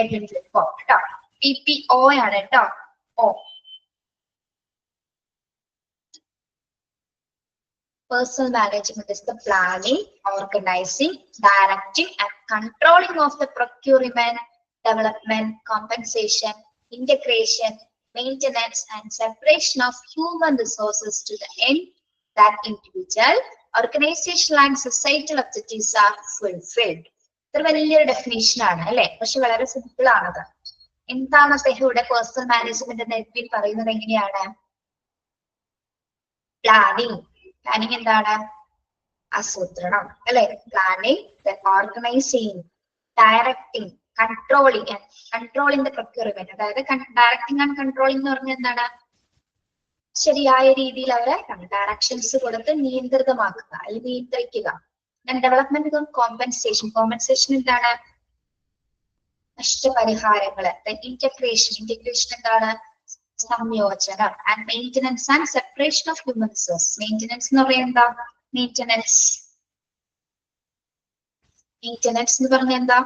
Edwin flip കേട്ടോ. PPO ആണ് കേട്ടോ. Personal management is the planning, organizing, directing, and controlling of the procurement, development, compensation, integration, maintenance, and separation of human resources to the end that individual, organizational, and societal objectives are fulfilled. ഇത്ര വലിയൊരു definition ആണ് അല്ലെ, പക്ഷെ വളരെ simple ആണത്. എന്താണ് അദ്ദേഹം ഇവിടെ പേഴ്സണൽ മാനേജ്മെന്റ് എന്ന് എഡ്വിൻ പറയുന്നത്? എങ്ങനെയാണ്? പ്ലാനിങ് എന്താണ്? ആസൂത്രണം അല്ലെ. Planning, organising, directing, controlling the procurement. അതായത് ഡയറക്ടിങ് ആൻഡ് കൺട്രോളിംഗ് എന്ന് പറഞ്ഞാൽ എന്താണ്? ശരിയായ രീതിയിൽ അവരെ ഡയറക്ഷൻസ് കൊടുത്ത് നിയന്ത്രിതമാക്കുക അല്ലെങ്കിൽ നിയന്ത്രിക്കുക. ഡെവലപ്മെന്റ്, കോമ്പൻസേഷൻ എന്താണ്? നഷ്ടപരിഹാരങ്ങള്. ഇന്റഗ്രേഷൻ എന്താണ്? സംയോജനം. And maintenance and separation of human resource. Maintenance എന്ന് പറയുന്നത് എന്താ? മെയിൻ്റനൻസ് എന്ന് പറഞ്ഞാൽ എന്താ?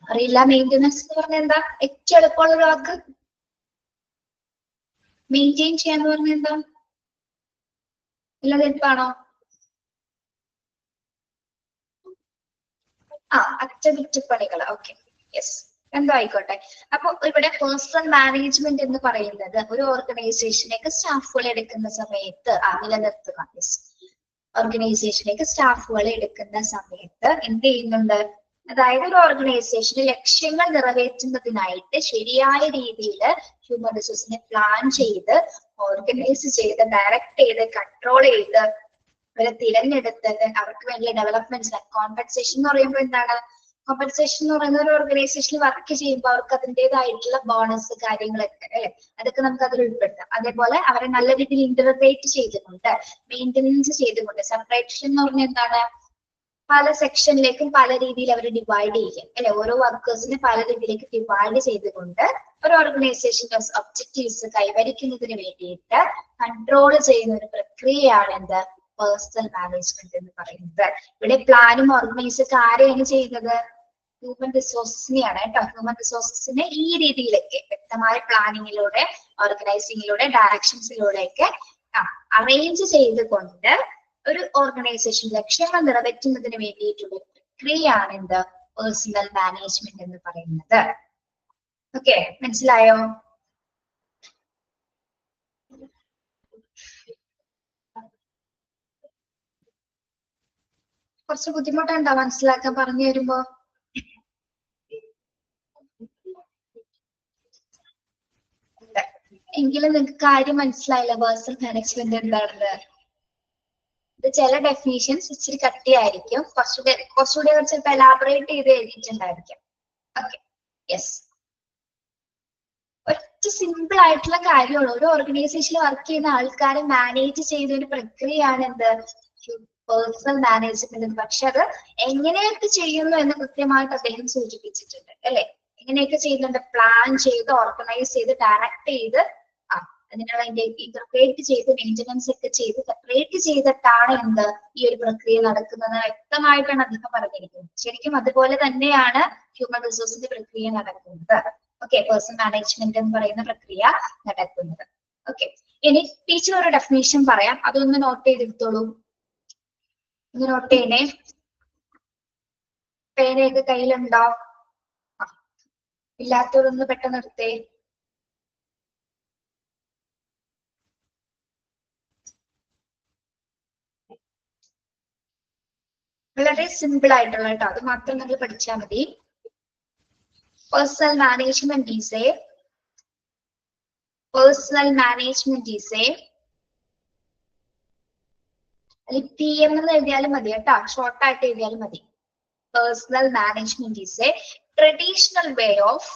അറിയില്ല. മെയിൻ്റനൻസ് എന്ന് പറഞ്ഞാൽ എന്താ? ഏറ്റവും എളുപ്പമുള്ള ഒരു വാക്ക്. മെയിൻറ്റെയിൻ ചെയ്യാന്ന് പറഞ്ഞാൽ എന്താ? ഇല്ല, എളുപ്പമാണോ? അറ്റകുറ്റപ്പണികൾ. ഓക്കെ, യെസ്, എന്തോ ആയിക്കോട്ടെ. അപ്പൊ ഇവിടെ പേഴ്സണൽ മാനേജ്മെന്റ് എന്ന് പറയുന്നത് ഒരു ഓർഗനൈസേഷനിലേക്ക് സ്റ്റാഫുകൾ എടുക്കുന്ന സമയത്ത് നിലനിർത്തുക. യെസ്, ഓർഗനൈസേഷനിലേക്ക് സ്റ്റാഫുകൾ എടുക്കുന്ന സമയത്ത് എന്ത് ചെയ്യുന്നുണ്ട്? അതായത് ഒരു ഓർഗനൈസേഷന് ലക്ഷ്യങ്ങൾ നിറവേറ്റുന്നതിനായിട്ട് ശരിയായ രീതിയിൽ ഹ്യൂമൻ റിസോഴ്സിനെ പ്ലാൻ ചെയ്ത് ഓർഗനൈസ് ചെയ്ത് ഡയറക്ട് ചെയ്ത് കൺട്രോൾ ചെയ്ത് അവരെ തിരഞ്ഞെടുത്ത് അവർക്ക് വേണ്ടിയ ഡെവലപ്മെന്റ്സ്. കോമ്പൻസേഷൻ എന്ന് പറയുമ്പോൾ എന്താണ്? കോമ്പൻസേഷൻ എന്ന് പറയുന്ന ഒരു ഓർഗനൈസേഷനിൽ വർക്ക് ചെയ്യുമ്പോൾ അവർക്ക് അതിൻ്റെതായിട്ടുള്ള ബോണസ് കാര്യങ്ങളൊക്കെ അല്ലെ, അതൊക്കെ നമുക്ക് അതിൽ ഉൾപ്പെടുത്താം. അതേപോലെ അവരെ നല്ല രീതിയിൽ ഇന്റർഗ്രേറ്റ് ചെയ്തുകൊണ്ട് മെയിൻ്റനൻസ് ചെയ്തുകൊണ്ട്, സെപ്പറേഷൻ എന്ന് പറഞ്ഞാൽ എന്താണ്? പല സെക്ഷനിലേക്കും പല രീതിയിൽ അവർ ഡിവൈഡ് ചെയ്യുക അല്ലെ, ഓരോ വർക്കേഴ്സിനെ പല രീതിയിലേക്ക് ഡിവൈഡ് ചെയ്തുകൊണ്ട് ഒരു ഓർഗനൈസേഷന്റെ ഒബ്ജക്റ്റീവ്സ് കൈവരിക്കുന്നതിന് വേണ്ടിയിട്ട് കൺട്രോൾ ചെയ്യുന്ന ഒരു പ്രക്രിയയാണ് എന്ത്? പേഴ്സണൽ മാനേജ്മെന്റ് എന്ന് പറയുന്നത്. ഇവിടെ പ്ലാനും ഓർഗനൈസൊക്കെ ആരെയാണ് ചെയ്യുന്നത്? ഹ്യൂമൻ റിസോഴ്സിനെയാണ് കേട്ടോ. ഹ്യൂമൻ റിസോഴ്സിനെ ഈ രീതിയിലൊക്കെ വ്യക്തമായ പ്ലാനിങ്ങിലൂടെ, ഓർഗനൈസിങ്ങിലൂടെ, ഡയറക്ഷൻസിലൂടെയൊക്കെ അറേഞ്ച് ചെയ്തുകൊണ്ട് ഒരു ഓർഗനൈസേഷൻ ലക്ഷ്യങ്ങൾ നിറവേറ്റുന്നതിന് വേണ്ടിയിട്ടുള്ള ഒരു പ്രക്രിയയാണ് എന്ത്? പേഴ്സണൽ മാനേജ്മെന്റ് എന്ന് പറയുന്നത്. ഓക്കെ, മനസ്സിലായോ? കുറച്ച് ബുദ്ധിമുട്ടുണ്ടോ മനസ്സിലാക്കാൻ പറഞ്ഞു തരുമ്പോ? എങ്കിലും നിങ്ങൾക്ക് കാര്യം മനസ്സിലായില്ല പേഴ്സണൽ മാനേജ്മെന്റ് എന്താണെന്ന്. ഇത് ചില ഡെഫിനേഷൻസ് ഇച്ചിരി കട്ടിയായിരിക്കും, കുറച്ചുകൂടി ചിലപ്പോൾ എലാബറേറ്റ് ചെയ്ത് എഴുതിയിട്ടുണ്ടായിരിക്കും. Okay, yes. ഒറ്റ സിമ്പിൾ ആയിട്ടുള്ള കാര്യമാണ്. ഒരു ഓർഗനൈസേഷനിൽ വർക്ക് ചെയ്യുന്ന ആൾക്കാരെ മാനേജ് ചെയ്യുന്ന ഒരു പ്രക്രിയയാണ് എന്ത്? Personnel management. പക്ഷെ അത് എങ്ങനെയൊക്കെ ചെയ്യുന്നു എന്ന് കൃത്യമായിട്ട് അദ്ദേഹം സൂചിപ്പിച്ചിട്ടുണ്ട് അല്ലെ. എങ്ങനെയൊക്കെ ചെയ്യുന്നുണ്ട്? പ്ലാൻ ചെയ്ത്, ഓർഗനൈസ് ചെയ്ത്, ഡയറക്ട് ചെയ്ത്, അതിനുള്ള ഇന്റർപ്രേറ്റ് ചെയ്ത്, മെയിൻ്റനൻസ് ഒക്കെ ചെയ്ത്, സെപ്പറേറ്റ് ചെയ്തിട്ടാണ് എന്ത് ഈ ഒരു പ്രക്രിയ നടക്കുന്നത് വ്യക്തമായിട്ടാണ് അദ്ദേഹം പറഞ്ഞിരിക്കുന്നത്. ശരിക്കും അതുപോലെ തന്നെയാണ് ഹ്യൂമൻ റിസോഴ്സിന്റെ പ്രക്രിയ നടക്കുന്നത്. ഓക്കെ, പേഴ്സണൽ മാനേജ്മെന്റ് എന്ന് പറയുന്ന പ്രക്രിയ നടക്കുന്നത്. ഓക്കെ, ഇനി ടീച്ചർ ഒരു ഡെഫിനേഷൻ പറയാം, അതൊന്ന് നോട്ട് ചെയ്തെടുത്തോളൂ. ഒന്ന് നോട്ട് ചെയ്യണേ. പേനയൊക്കെ കയ്യിലുണ്ടോ? ഇല്ലാത്തവരൊന്ന് പെട്ടെന്ന് എടുത്തേ. വളരെ സിമ്പിൾ ആയിട്ടുള്ള കേട്ടോ, അത് മാത്രം നിങ്ങൾ പഠിച്ചാൽ മതി. Personal management is A PM എന്ന് എഴുതിയാലും മതി കേട്ടോ, ഷോർട്ടായിട്ട് എഴുതിയാലും മതി. Personal management is A traditional way of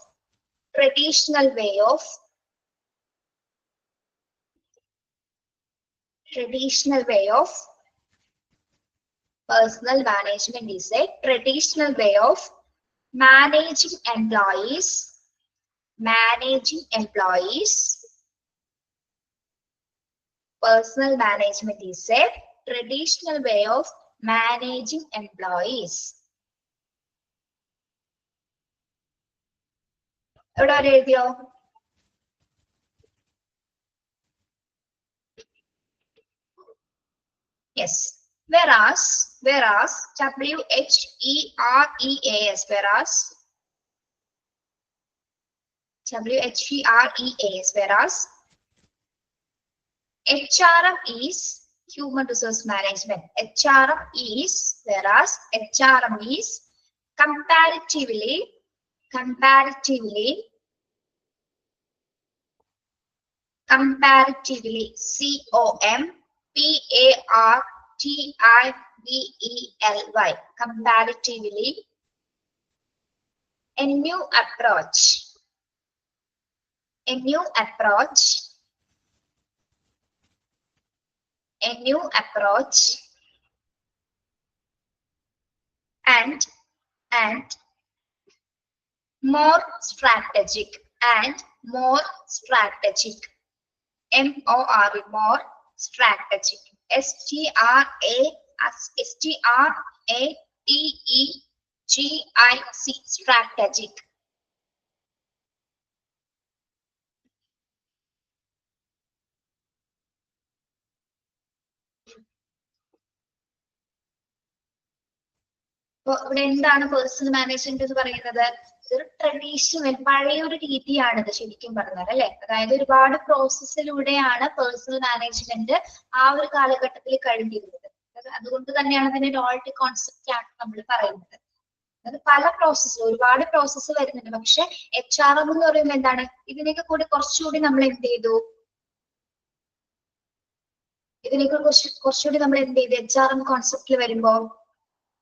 personal management is a traditional way of managing employees. Personal management is a traditional way of managing employees. എവിടെ വരെ എഴുതിയോ? Yes. Whereas WHEREAS, whereas HRM is human resource management. Whereas HRM is comparatively COMPARATIVELY, comparatively a new approach and more strategic more strategic. GIC, strategic. ഇവിടെ എന്താണ് personnel management എന്ന് പറയുന്നത്? ഒരു traditional പഴയ ഒരു രീതിയാണിത് ശരിക്കും പറഞ്ഞാൽ അല്ലെ. അതായത് ഒരുപാട് പ്രോസസ്സിലൂടെയാണ് പേഴ്സണൽ മാനേജ്മെന്റ് ആ ഒരു കാലഘട്ടത്തിൽ കഴിഞ്ഞിരുന്നത്. അതുകൊണ്ട് തന്നെയാണ് അതിന്റെ നോൾട്ടി കോൺസെപ്റ്റ് ആണ് നമ്മൾ പറയുന്നത്. അത് പല പ്രോസസ്സ്, ഒരുപാട് പ്രോസസ്സ് വരുന്നുണ്ട്. പക്ഷെ HRM എന്ന് പറയുമ്പോൾ എന്താണ്? ഇതിനൊക്കെ കൂടി കുറച്ചുകൂടി നമ്മൾ എന്ത് ചെയ്തു? ഇതിനൊക്കെ കുറച്ചുകൂടി നമ്മൾ എന്ത് ചെയ്തു? HRM കോൺസെപ്റ്റിൽ വരുമ്പോ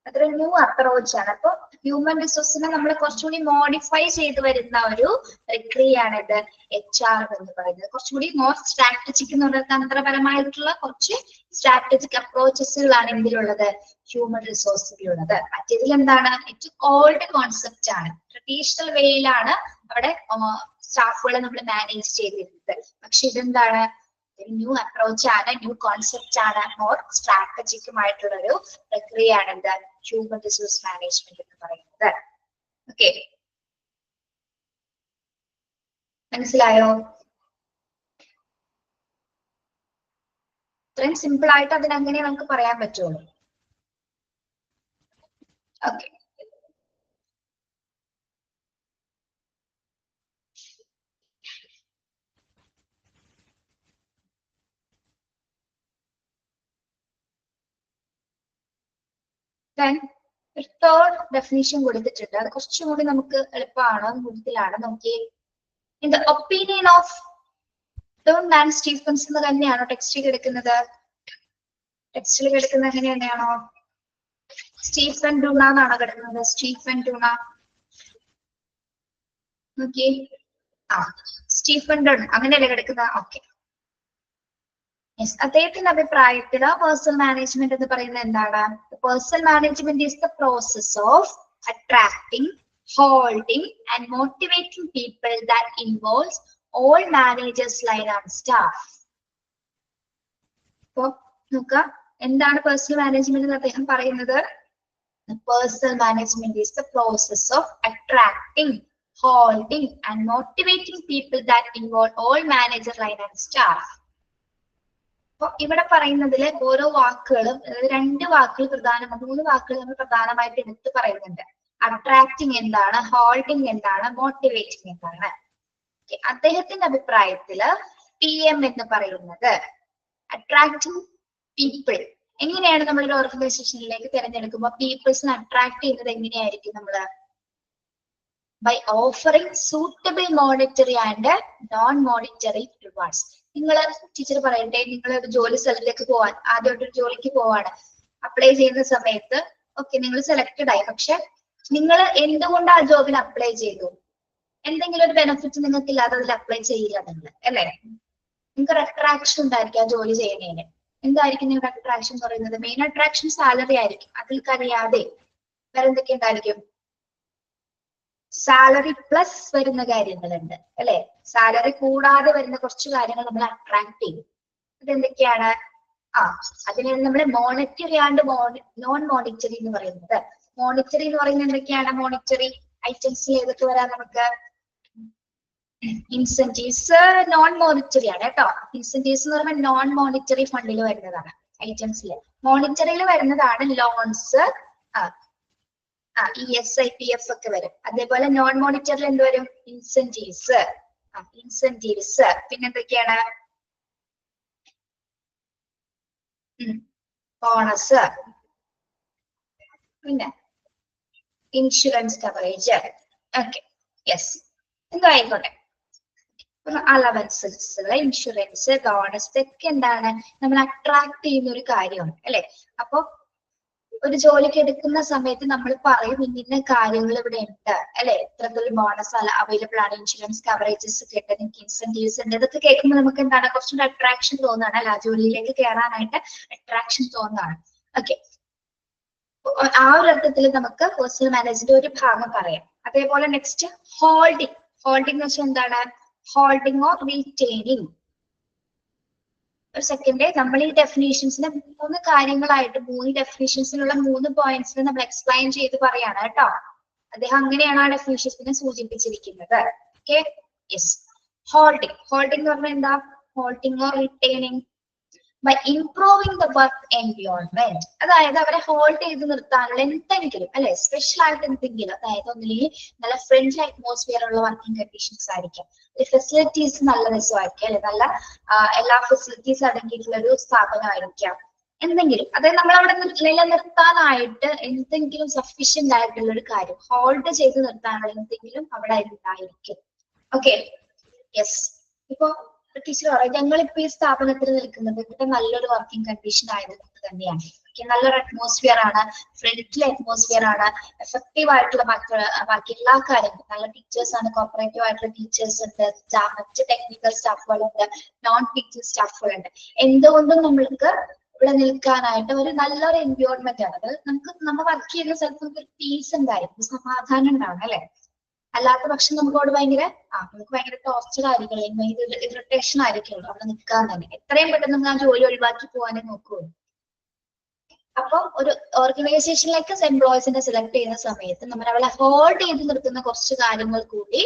അതൊരു ന്യൂ അപ്രോച്ച് ആണ്. അപ്പൊ ഹ്യൂമൻ റിസോഴ്സിനെ നമ്മൾ കുറച്ചുകൂടി മോഡിഫൈ ചെയ്ത് വരുന്ന ഒരു പ്രക്രിയയാണ് ഇത് HRM എന്ന് പറയുന്നത്. കുറച്ചുകൂടി മോർ സ്ട്രാറ്റജിക് എന്ന് പറയുന്നത് തന്ത്രപരമായിട്ടുള്ള കുറച്ച് സ്ട്രാറ്റജിക് അപ്രോച്ചസുകളാണ് എന്തിലുള്ളത്? ഹ്യൂമൻ റിസോഴ്സിലുള്ളത്. മറ്റേതിൽ എന്താണ്? ഏറ്റവും ഓൾഡ് കോൺസെപ്റ്റ് ആണ്. ട്രഡീഷണൽ വേയിലാണ് അവിടെ സ്റ്റാഫുകളെ നമ്മൾ മാനേജ് ചെയ്തിരുന്നത്. പക്ഷെ ഇതെന്താണ്? ഒരു ന്യൂ അപ്രോച്ച് ആണ്, ന്യൂ കോൺസെപ്റ്റ് ആണ്, മോർ സ്ട്രാറ്റജിക്കുമായിട്ടുള്ള ഒരു പ്രക്രിയയാണ് എന്താ ഹ്യൂമൻ റിസോഴ്സ് മാനേജ്മെന്റ് എന്ന് പറയുന്നത്. ഓക്കെ, മനസ്സിലായോ? ഇത്രയും സിമ്പിൾ ആയിട്ട് അതിനങ്ങനെ നമുക്ക് പറയാൻ പറ്റുള്ളൂ. ഓക്കെ, ഒരു തേർഡ് ഡെഫിനിഷൻ കൊടുത്തിട്ടുണ്ട്. അത് കുറച്ചും കൂടി നമുക്ക് എളുപ്പമാണ്, കൂടുതലാണ്. നോക്കി, in the opinion of Don and Stephens എന്ന് തന്നെയാണോ ടെക്സ്റ്റിൽ കിടക്കുന്നത്? ടെക്സ്റ്റിൽ കിടക്കുന്നത് അങ്ങനെ തന്നെയാണോ? സ്റ്റീഫൻ ഡൂണ എന്നാണോ കിടക്കുന്നത്? സ്റ്റീഫൻ ഡൂണ. നോക്കി, സ്റ്റീഫൻ ഡൺ അങ്ങനെയല്ലേ കിടക്കുന്നത്? ഓക്കെ, അദ്ദേഹത്തിന്റെ അഭിപ്രായത്തില് പേഴ്സണൽ മാനേജ്മെന്റ് എന്ന് പറയുന്നത് എന്താണ്? Personal management is the process of attracting, holding and motivating people that involves all managers line and staff. അപ്പൊ നോക്കുക, എന്താണ് പേഴ്സണൽ മാനേജ്മെന്റ് എന്ന് അദ്ദേഹം പറയുന്നത്? Personal management is the process of attracting, holding and motivating people that involve all manager line and staff. അപ്പൊ ഇവിടെ പറയുന്നതില് ഓരോ വാക്കുകളും, രണ്ട് വാക്കുകൾ പ്രധാനമാണ്, 3 വാക്കുകൾ നമ്മൾ പ്രധാനമായിട്ട് എടുത്ത് പറയുന്നുണ്ട്. അട്രാക്ടിങ് എന്താണ്, ഹോൾഡിങ് എന്താണ്, മോട്ടിവേറ്റിംഗ് എന്താണ്. അദ്ദേഹത്തിന്റെ അഭിപ്രായത്തില് PM എന്ന് പറയുന്നത് അട്രാക്ടിങ് പീപ്പിൾ. എങ്ങനെയാണ് നമ്മൾ ഒരു ഓർഗനൈസേഷനിലേക്ക് തിരഞ്ഞെടുക്കുമ്പോൾ പീപ്പിൾസിനെ അട്രാക്ട് ചെയ്യുന്നത് എങ്ങനെയായിരിക്കും? നമ്മള് by offering suitable monetary and non-monetary rewards. നിങ്ങൾ ടീച്ചർ പറയട്ടെ, നിങ്ങൾ ഒരു ജോലി സ്ഥലത്തേക്ക് പോവാൻ, ആദ്യമായിട്ടൊരു ജോലിക്ക് പോവാണ്, അപ്ലൈ ചെയ്യുന്ന സമയത്ത് ഓക്കെ നിങ്ങൾ സെലക്ടഡ് ആയി, പക്ഷെ നിങ്ങൾ എന്തുകൊണ്ട് ആ ജോബിന് അപ്ലൈ ചെയ്തു? എന്തെങ്കിലും ഒരു ബെനിഫിറ്റ് നിങ്ങൾക്ക് ഇല്ലാതെ അതിൽ അപ്ലൈ ചെയ്യില്ല നിങ്ങൾ, അല്ലേ? നിങ്ങൾക്ക് ഒരു അട്രാക്ഷൻ ഉണ്ടായിരിക്കും ആ ജോലി ചെയ്യുന്നതിന്. എന്തായിരിക്കും നിങ്ങളുടെ അട്രാക്ഷൻ എന്ന് പറയുന്നത്? മെയിൻ അട്രാക്ഷൻ സാലറി ആയിരിക്കും. അതിൽ കഴിയാതെ വേറെ എന്തൊക്കെ ഉണ്ടായിരിക്കും? സാലറി പ്ലസ് വരുന്ന കാര്യങ്ങളുണ്ട്, അല്ലെ? സാലറി കൂടാതെ വരുന്ന കുറച്ച് കാര്യങ്ങൾ നമ്മൾ അട്രാക്ട് ചെയ്യും. അതെന്തൊക്കെയാണ്? അതിനാണ് നമ്മൾ മോണിറ്ററി ആൻഡ് നോൺ മോണിറ്ററി എന്ന് പറയുന്നത്. മോണിറ്ററി എന്ന് പറയുന്നത് എന്തൊക്കെയാണ്? മോണിറ്ററി ഐറ്റംസിൽ ഏതൊക്കെ വരാം നമുക്ക്? ഇൻസെന്റീവ്സ് നോൺ മോണിറ്ററി ആണ് കേട്ടോ. ഇൻസെന്റീവ്സ് എന്ന് പറയുമ്പോൾ നോൺ മോണിറ്ററി ഫണ്ടിൽ വരുന്നതാണ്. ഐറ്റംസിൽ മോണിറ്ററിയിൽ വരുന്നതാണ് ലോൺസ്, ESI, PF ഒക്കെ വരും. അതേപോലെ നോൺ മോണിറ്ററിൽ എന്ത് വരും? ഇൻസെന്റീവ്സ്. പിന്നെ എന്തൊക്കെയാണ്? ബോണസ്, പിന്നെ ഇൻഷുറൻസ് കവറേജ്. ഓക്കെ, യെസ്, എന്തോ ആയിക്കോട്ടെ. അലവൻസസ്, ഇൻഷുറൻസ്, ബോണസ്, ഇതൊക്കെ എന്താണ്? നമ്മൾ അട്രാക്ട് ചെയ്യുന്ന ഒരു കാര്യമാണ്, അല്ലെ? അപ്പൊ ഒരു ജോലിക്ക് എടുക്കുന്ന സമയത്ത് നമ്മൾ പറയും ഇന്ന കാര്യങ്ങൾ ഇവിടെ ഉണ്ട്, അല്ലെ? ഇത്രത്തോളം ബോണസ് അവൈലബിൾ ആണ്, ഇൻഷുറൻസ് കവറേജസ് കിട്ടും, നിങ്ങൾക്ക് ഇൻസെന്റീവ്സ് ഉണ്ട്. ഇതൊക്കെ കേൾക്കുമ്പോൾ നമുക്ക് എന്താണ്? കുറച്ചുകൂടി അട്രാക്ഷൻ തോന്നുകയാണ്, അല്ല? ജോലിയിലേക്ക് കയറാനായിട്ട് അട്രാക്ഷൻ തോന്നുകയാണ്. ഓക്കെ, ആ ഒരു അർത്ഥത്തിൽ നമുക്ക് പേഴ്സണൽ മാനേജ്മെന്റ് ഒരു ഭാഗം പറയാം. അതേപോലെ നെക്സ്റ്റ് ഹോൾഡിംഗ്. ഹോൾഡിംഗ് എന്ന് വെച്ചാൽ എന്താണ്? Holding or retaining. ഒരു സെക്കൻഡ്, നമ്മൾ ഈ ഡെഫിനേഷൻസിനെ 3 കാര്യങ്ങളായിട്ട് 3 ഡെഫിനേഷൻസിലുള്ള 3 പോയിന്റ്സിൽ നമ്മൾ എക്സ്പ്ലെയിൻ ചെയ്ത് പറയാണ് കേട്ടോ. അദ്ദേഹം അങ്ങനെയാണ് ആ ഡെഫിനിഷനെ സൂചിപ്പിച്ചിരിക്കുന്നത്. Okay, yes. ഹോൾഡിംഗ് എന്ന് പറഞ്ഞാൽ എന്താ? Holding or retaining by improving the work environment. അതായത് അവരെ ഹോൾഡ് ചെയ്ത് നിർത്താനുള്ള എന്തെങ്കിലും അല്ലെ, സ്പെഷ്യൽ ആയിട്ട് എന്തെങ്കിലും, അതായത് ഒന്നില്ലെങ്കിൽ നല്ല ഫ്രണ്ട്ലി അറ്റ്മോസ്ഫിയർ ഉള്ള വർക്കിംഗ് കണ്ടീഷൻസ് ആയിരിക്കാം, ഫെസിലിറ്റീസ് നല്ല രസമായിരിക്കും അല്ലെ, നല്ല എല്ലാ ഫെസിലിറ്റീസ് അടങ്ങിയിട്ടുള്ള ഒരു സ്ഥാപനമായിരിക്കാം, എന്തെങ്കിലും. അതായത് നമ്മൾ അവിടെ നിലനിർത്താനായിട്ട് എന്തെങ്കിലും സഫീഷ്യന്റ് ആയിട്ടുള്ള ഒരു കാര്യം ഹോൾഡ് ചെയ്ത് നിർത്താനുള്ള എന്തെങ്കിലും അവിടെ ഉണ്ടായിരിക്കും. Okay, yes. ഇപ്പൊ ടീച്ചർ പറയാം, ഞങ്ങളിപ്പോ ഈ സ്ഥാപനത്തിൽ നിൽക്കുന്നത് ഇവിടെ നല്ലൊരു വർക്കിംഗ് കണ്ടീഷൻ ആയതുകൊണ്ട് തന്നെയാണ്. നല്ലൊരു അറ്റ്മോസ്ഫിയർ ആണ്, ഫ്രണ്ട്ലി അറ്റ്മോസ്ഫിയർ ആണ്, എഫക്റ്റീവ് ആയിട്ടുള്ള ബാക്കി എല്ലാ കാര്യങ്ങളും, നല്ല ടീച്ചേഴ്സ് ആണ്, കോപ്പറേറ്റീവ് ആയിട്ടുള്ള ടീച്ചേഴ്സ് ഉണ്ട്, മറ്റ് ടെക്നിക്കൽ സ്റ്റാഫുകളുണ്ട്, നോൺ ടീച്ചിങ് സ്റ്റാഫുകളുണ്ട്. എന്തുകൊണ്ടും നമ്മൾക്ക് ഇവിടെ നിൽക്കാനായിട്ട് ഒരു നല്ലൊരു എൻവയോൺമെന്റ് ആണ്. അത് നമ്മൾ വർക്ക് ചെയ്യുന്ന സ്ഥലത്ത് നമുക്ക് ഒരു പീസ് ഉണ്ടായിരിക്കും, സമാധാനം ഉണ്ടാവണം അല്ലെ. അല്ലാത്ത പക്ഷം നമുക്കവിടെ നമുക്ക് ഭയങ്കര ടോർച്ചർ ആയിരിക്കും, അല്ലെങ്കിൽ ഇറിറ്റേഷൻ ആയിരിക്കുള്ളൂ അവിടെ നിൽക്കാൻ തന്നെ. എത്രയും പെട്ടെന്ന് നമ്മൾ ആ ജോലി ഒഴിവാക്കി പോകാനേ നോക്കൂ. അപ്പൊ ഒരു ഓർഗനൈസേഷനിലേക്ക് എംപ്ലോയീസിനെ സെലക്ട് ചെയ്യുന്ന സമയത്ത് നമ്മൾ അവളെ ഹോൾഡ് ചെയ്ത് നിർത്തുന്ന കുറച്ച് കാര്യങ്ങൾ കൂടി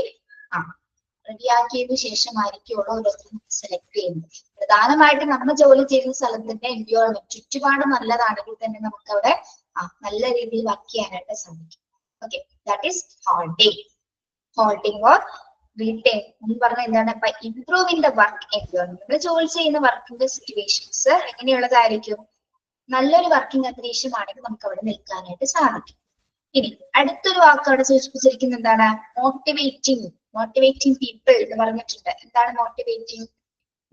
റെഡിയാക്കിയതിനു ശേഷമായിരിക്കുള്ളൂ ഓരോരുത്തരും സെലക്ട് ചെയ്യുന്നത്. പ്രധാനമായിട്ട് നമ്മൾ ജോലി ചെയ്യുന്ന സ്ഥലത്തിന്റെ എൻവയോൺമെന്റ് ചുറ്റുപാട് നല്ലതാണെങ്കിൽ തന്നെ നമുക്ക് അവിടെ നല്ല രീതിയിൽ വർക്ക് ചെയ്യാനായിട്ട് സാധിക്കും. Okay, that is holding or retain എന്ന് പറഞ്ഞാൽ എന്താണ്? By improving the work environment. ജോലി ചെയ്യുന്ന വർക്കിന്റെ സിറ്റുവേഷൻസ് എങ്ങനെയുള്ളതായിരിക്കും? നല്ലൊരു വർക്കിംഗ് അന്തരീക്ഷമാണെങ്കിൽ നമുക്ക് അവിടെ നിൽക്കാനായിട്ട് സാധിക്കും. ഇനി അടുത്തൊരു വാക്ക് അവിടെ സൂചിപ്പിച്ചിരിക്കുന്നത് എന്താണ്? മോട്ടിവേറ്റിംഗ് പീപ്പിൾ എന്ന് പറഞ്ഞിട്ടുണ്ട്. എന്താണ് motivating?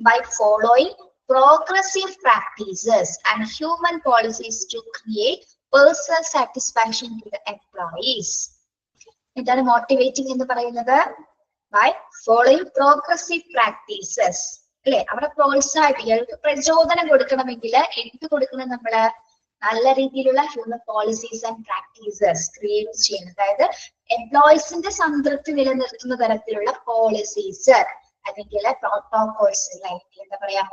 By following progressive practices and human policies to create personal satisfaction to the employees. എന്താണ് മോട്ടിവേറ്റിംഗ് എന്ന് പറയുന്നത്? ബൈ ഫോളോയിങ് പ്രോഗ്രസീവ് പ്രാക്ടീസസ് അല്ലെ. അവിടെ പ്രോത്സാഹിപ്പിക്കുക, പ്രചോദനം കൊടുക്കണമെങ്കിൽ എന്ത് കൊടുക്കണം? നമ്മള് നല്ല രീതിയിലുള്ള human policies and practices create ചെയ്യണം. അതായത് എംപ്ലോയീസിന്റെ സംതൃപ്തി നിലനിർത്തുന്ന തരത്തിലുള്ള പോളിസീസ് അല്ലെങ്കിൽ പ്രോട്ടോകോൾസ്, എന്താ പറയാ,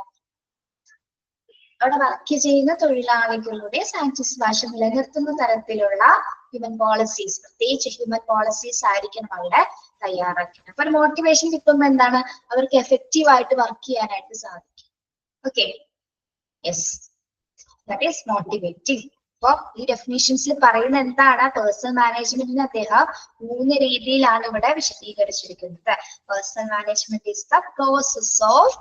അവിടെ വർക്ക് ചെയ്യുന്ന തൊഴിലാളികളുടെ സാറ്റിസ്ഫാക്ഷൻ നിലനിർത്തുന്ന തരത്തിലുള്ള ഹ്യൂമൻ പോളിസീസ്, പ്രത്യേകിച്ച് ഹ്യൂമൻ പോളിസീസ് ആയിരിക്കണം അവിടെ തയ്യാറാക്കുന്നത്. അപ്പൊ മോട്ടിവേഷൻ കിട്ടുമ്പോൾ എന്താണ്? അവർക്ക് എഫക്റ്റീവ് ആയിട്ട് വർക്ക് ചെയ്യാനായിട്ട് സാധിക്കും. Okay, yes, that is motivating. അപ്പൊ ഈ ഡെഫിനിഷൻസിൽ പറയുന്ന എന്താണ്? പേഴ്സണൽ മാനേജ്മെന്റിന് അദ്ദേഹം 3 രീതിയിലാണ് ഇവിടെ വിശദീകരിച്ചിരിക്കുന്നത്. Personal management is the process of,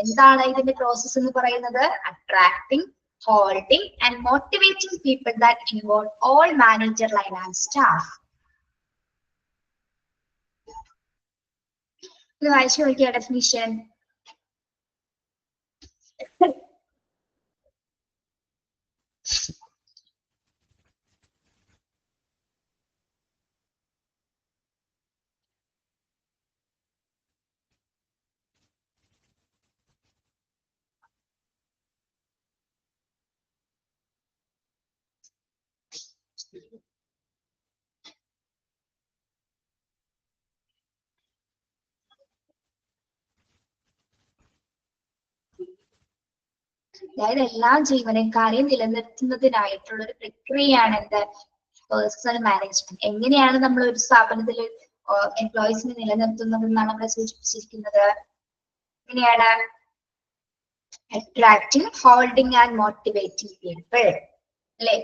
എന്താണ് ഇതിന്റെ പ്രോസസ് എന്ന് പറയുന്നത്? Attracting, holding and motivating people that involve all manager line and staff. ഇത് വായിച്ചു നോക്കിയ ഡെഫിനിഷൻ. അതായത് എല്ലാ ജീവനക്കാരെയും നിലനിർത്തുന്നതിനായിട്ടുള്ള ഒരു പ്രക്രിയയാണ് എന്ത്? Personnel management. എങ്ങനെയാണ് നമ്മൾ ഒരു സ്ഥാപനത്തിൽ എംപ്ലോയീസിനെ നിലനിർത്തുന്നത് എന്നാണ് അവിടെ സൂചിപ്പിച്ചിരിക്കുന്നത്. എങ്ങനെയാണ്? Attracting, holding and motivating people അല്ലെ.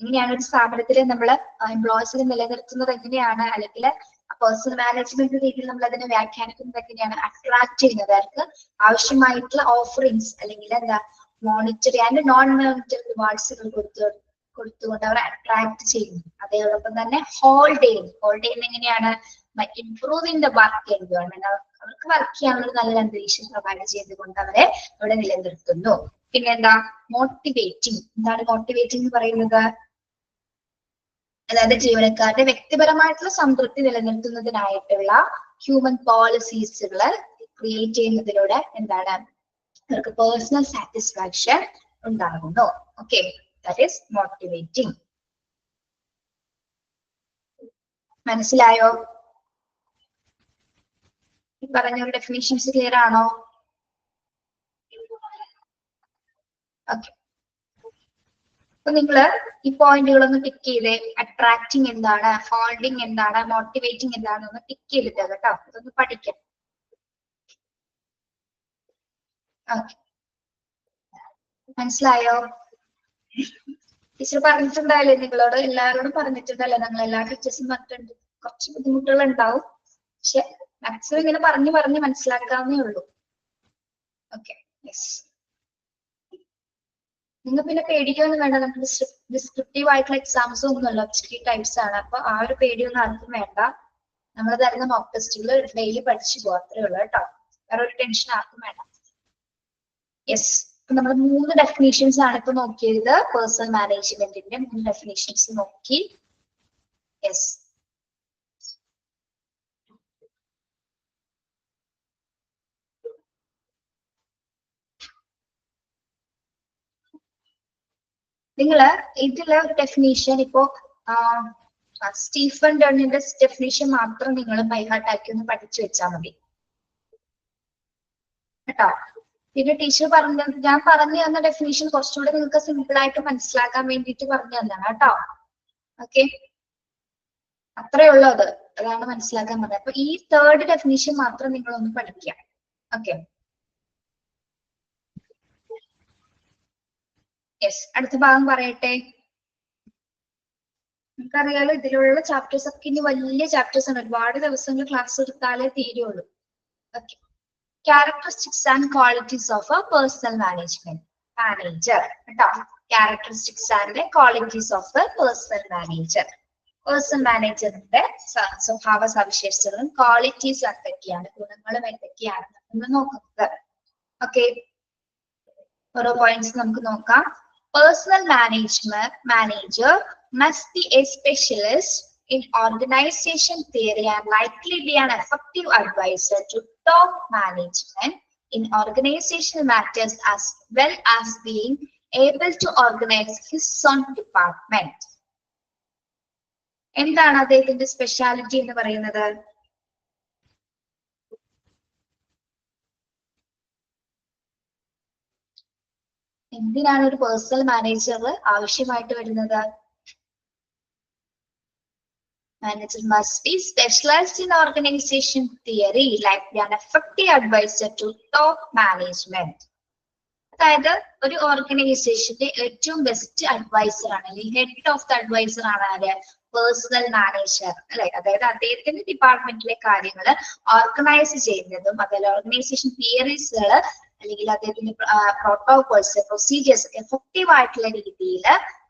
എങ്ങനെയാണ് ഒരു സ്ഥാപനത്തിൽ നമ്മൾ എംപ്ലോയീസിനെ നിലനിർത്തുന്നത് എങ്ങനെയാണ്? അല്ലെങ്കിൽ പേഴ്സണൽ മാനേജ്മെന്റ് രീതിയിൽ നമ്മൾ അതിനെ വ്യാഖ്യാനിക്കുന്നത് എങ്ങനെയാണ്? അട്രാക്ട് ചെയ്യുന്നത്, അവർക്ക് ആവശ്യമായിട്ടുള്ള ഓഫറിങ്സ് അല്ലെങ്കിൽ എന്താ മോണിറ്ററി ആൻഡ് നോൺ മോണിറ്ററി റിവാർഡ്സുകൾ കൊടുത്തുകൊണ്ട് അവരെ അട്രാക്ട് ചെയ്യുന്നു. അതോടൊപ്പം തന്നെ ഹോൾഡ് ചെയ്യുന്നത് എങ്ങനെയാണ്? ഇംപ്രൂവിംഗ് ദ വർക്ക് എൻവയോൺമെന്റ്, അവർക്ക് വർക്ക് ചെയ്യാനുള്ള നല്ല അന്തരീക്ഷം പ്രൊവൈഡ് ചെയ്തുകൊണ്ട് അവരെ അവിടെ നിലനിർത്തുന്നു. പിന്നെ എന്താ? മോട്ടിവേറ്റിംഗ്. എന്താണ് മോട്ടിവേറ്റിംഗ് എന്ന് പറയുന്നത്? അതായത് ജീവനക്കാരുടെ വ്യക്തിപരമായിട്ടുള്ള സംതൃപ്തി നിലനിർത്തുന്നതിനായിട്ടുള്ള ഹ്യൂമൻ പോളിസീസുകൾ ക്രിയേറ്റ് ചെയ്യുന്നതിലൂടെ എന്താണ്? അവർക്ക് പേഴ്സണൽ സാറ്റിസ്ഫാക്ഷൻ ഉണ്ടാകുന്നു. Okay, that is motivating. മനസ്സിലായോ? പറഞ്ഞ ഡെഫിനിഷൻസ് ക്ലിയർ ആണോ? ഓക്കെ, അപ്പൊ നിങ്ങള് ഈ പോയിന്റുകളൊന്ന് ടിക്ക് ചെയ്തേ. അട്രാക്റ്റിംഗ് എന്താണ്, ഹോൾഡിംഗ് എന്താണ്, മോട്ടിവേറ്റിംഗ് എന്താണെന്ന് ടിക്ക് ചെയ്തിട്ട് കേട്ടോ. അതൊന്ന് പഠിക്കാം. മനസ്സിലായോ? ടീച്ചർ പറഞ്ഞിട്ടുണ്ടായില്ലേ നിങ്ങളോട്, എല്ലാവരോടും പറഞ്ഞിട്ടുണ്ടല്ലേ, നമ്മൾ എല്ലാ ടീച്ചേഴ്സും പറഞ്ഞിട്ടുണ്ട്. കുറച്ച് ബുദ്ധിമുട്ടുകൾ ഉണ്ടാവും, പക്ഷെ മാക്സിമം ഇങ്ങനെ പറഞ്ഞ് മനസ്സിലാക്കാവുന്നേ ഉള്ളൂ. Okay, yes. നിങ്ങൾ പിന്നെ പേടിക്കൊന്നും വേണ്ട. നമുക്ക് ഡിസ്ക്രിപ്റ്റീവ് ആയിട്ടുള്ള എക്സാംസ് ഒന്നുമല്ല, ഒബ്ജക്റ്റീവ് ടൈപ്സ് ആണ്. അപ്പൊ ആ ഒരു പേടിയൊന്നും ആർക്കും വേണ്ട. നമ്മൾ തരുന്ന മോക്ക് ടെസ്റ്റുകൾ ഡെയിലി പഠിച്ചു പോകും, അത്രേ ഉള്ളൂ കേട്ടോ. വേറെ ഒരു ടെൻഷൻ ആർക്കും വേണ്ട. യെസ്, നമ്മൾ 3 ഡെഫിനേഷൻസ് ആണ് ഇപ്പൊ നോക്കിയത്. പേഴ്സണൽ മാനേജ്മെന്റിന്റെ 3 ഡെഫിനേഷൻസ് നോക്കി. യെസ്, നിങ്ങള് ഇതിലെ ഡെഫിനേഷൻ ഇപ്പോ സ്റ്റീഫൻ ഡണ്ണിന്റെ ഡെഫിനേഷൻ മാത്രം നിങ്ങൾ ബൈഹാർട്ട് ആക്കി ഒന്ന് പഠിച്ചു വെച്ചാൽ മതി കേട്ടോ. പിന്നെ ടീച്ചർ ഞാൻ പറഞ്ഞു തന്ന ഡെഫിനേഷൻ കുറച്ചുകൂടെ നിങ്ങൾക്ക് സിമ്പിൾ ആയിട്ട് മനസ്സിലാക്കാൻ വേണ്ടിയിട്ട് പറഞ്ഞു തന്നാണ് കേട്ടോ. ഓക്കെ, അത്രേ ഉള്ളൂ. അതാണ് മനസ്സിലാക്കാൻ പറഞ്ഞത്. അപ്പൊ ഈ 3rd ഡെഫിനേഷൻ മാത്രം നിങ്ങൾ ഒന്ന് പഠിക്കുക. Okay, yes. അടുത്ത ഭാഗം പറയട്ടെ. നമുക്കറിയാലോ ഇതിലുള്ള ചാപ്റ്റേഴ്സ് ഒക്കെ ഇനി വലിയ ചാപ്റ്റേഴ്സ് ആണ്. ഒരുപാട് ദിവസങ്ങൾ ക്ലാസ് എടുത്താലേ തീരുള്ളൂ. Okay, characteristics and qualities of a personal management manager കേട്ടോ. characteristics and qualities of a personal manager. Personal മാനേജറിന്റെ സ്വഭാവ സവിശേഷതകളും ക്വാളിറ്റീസ് എന്തൊക്കെയാണ്, ഗുണങ്ങളും എന്തൊക്കെയാണ് നമ്മൾ നോക്കുന്നത്. ഓക്കെ, ഓരോ പോയിന്റ്സ് നമുക്ക് നോക്കാം. Personal manager must be a specialist in organization theory and likely be an effective advisor to top management in organizational matters as well as being able to organize his own department. എന്താണ് അദ്ദേഹത്തിന്റെ speciality എന്ന് പറയുന്നത്? എന്തിനാണ് ഒരു personal manager ആവശ്യമായിട്ട് വരുന്നത്? Manager must be specialized in organization theory, like an effective advisor to top management. അതായത് ഒരു ഓർഗനൈസേഷന്റെ ഏറ്റവും ബെസ്റ്റ് അഡ്വൈസർ ആണ്, അല്ലെങ്കിൽ ഹെഡ് ഓഫ് ദ അഡ്വൈസർ ആണ് ആര്? പേഴ്സണൽ മാനേജർ അല്ലെ. അതായത് അദ്ദേഹത്തിന്റെ ഡിപ്പാർട്ട്മെന്റിലെ കാര്യങ്ങൾ ഓർഗനൈസ് ചെയ്യുന്നതും അതുപോലെ ഓർഗനൈസേഷൻ തിയറീസുകൾ അല്ലെങ്കിൽ അദ്ദേഹത്തിന്റെ പ്രോട്ടോകോൾസ് പ്രൊസീജിയേഴ്സ് ഒക്കെ എഫക്റ്റീവ് ആയിട്ടുള്ള രീതിയിൽ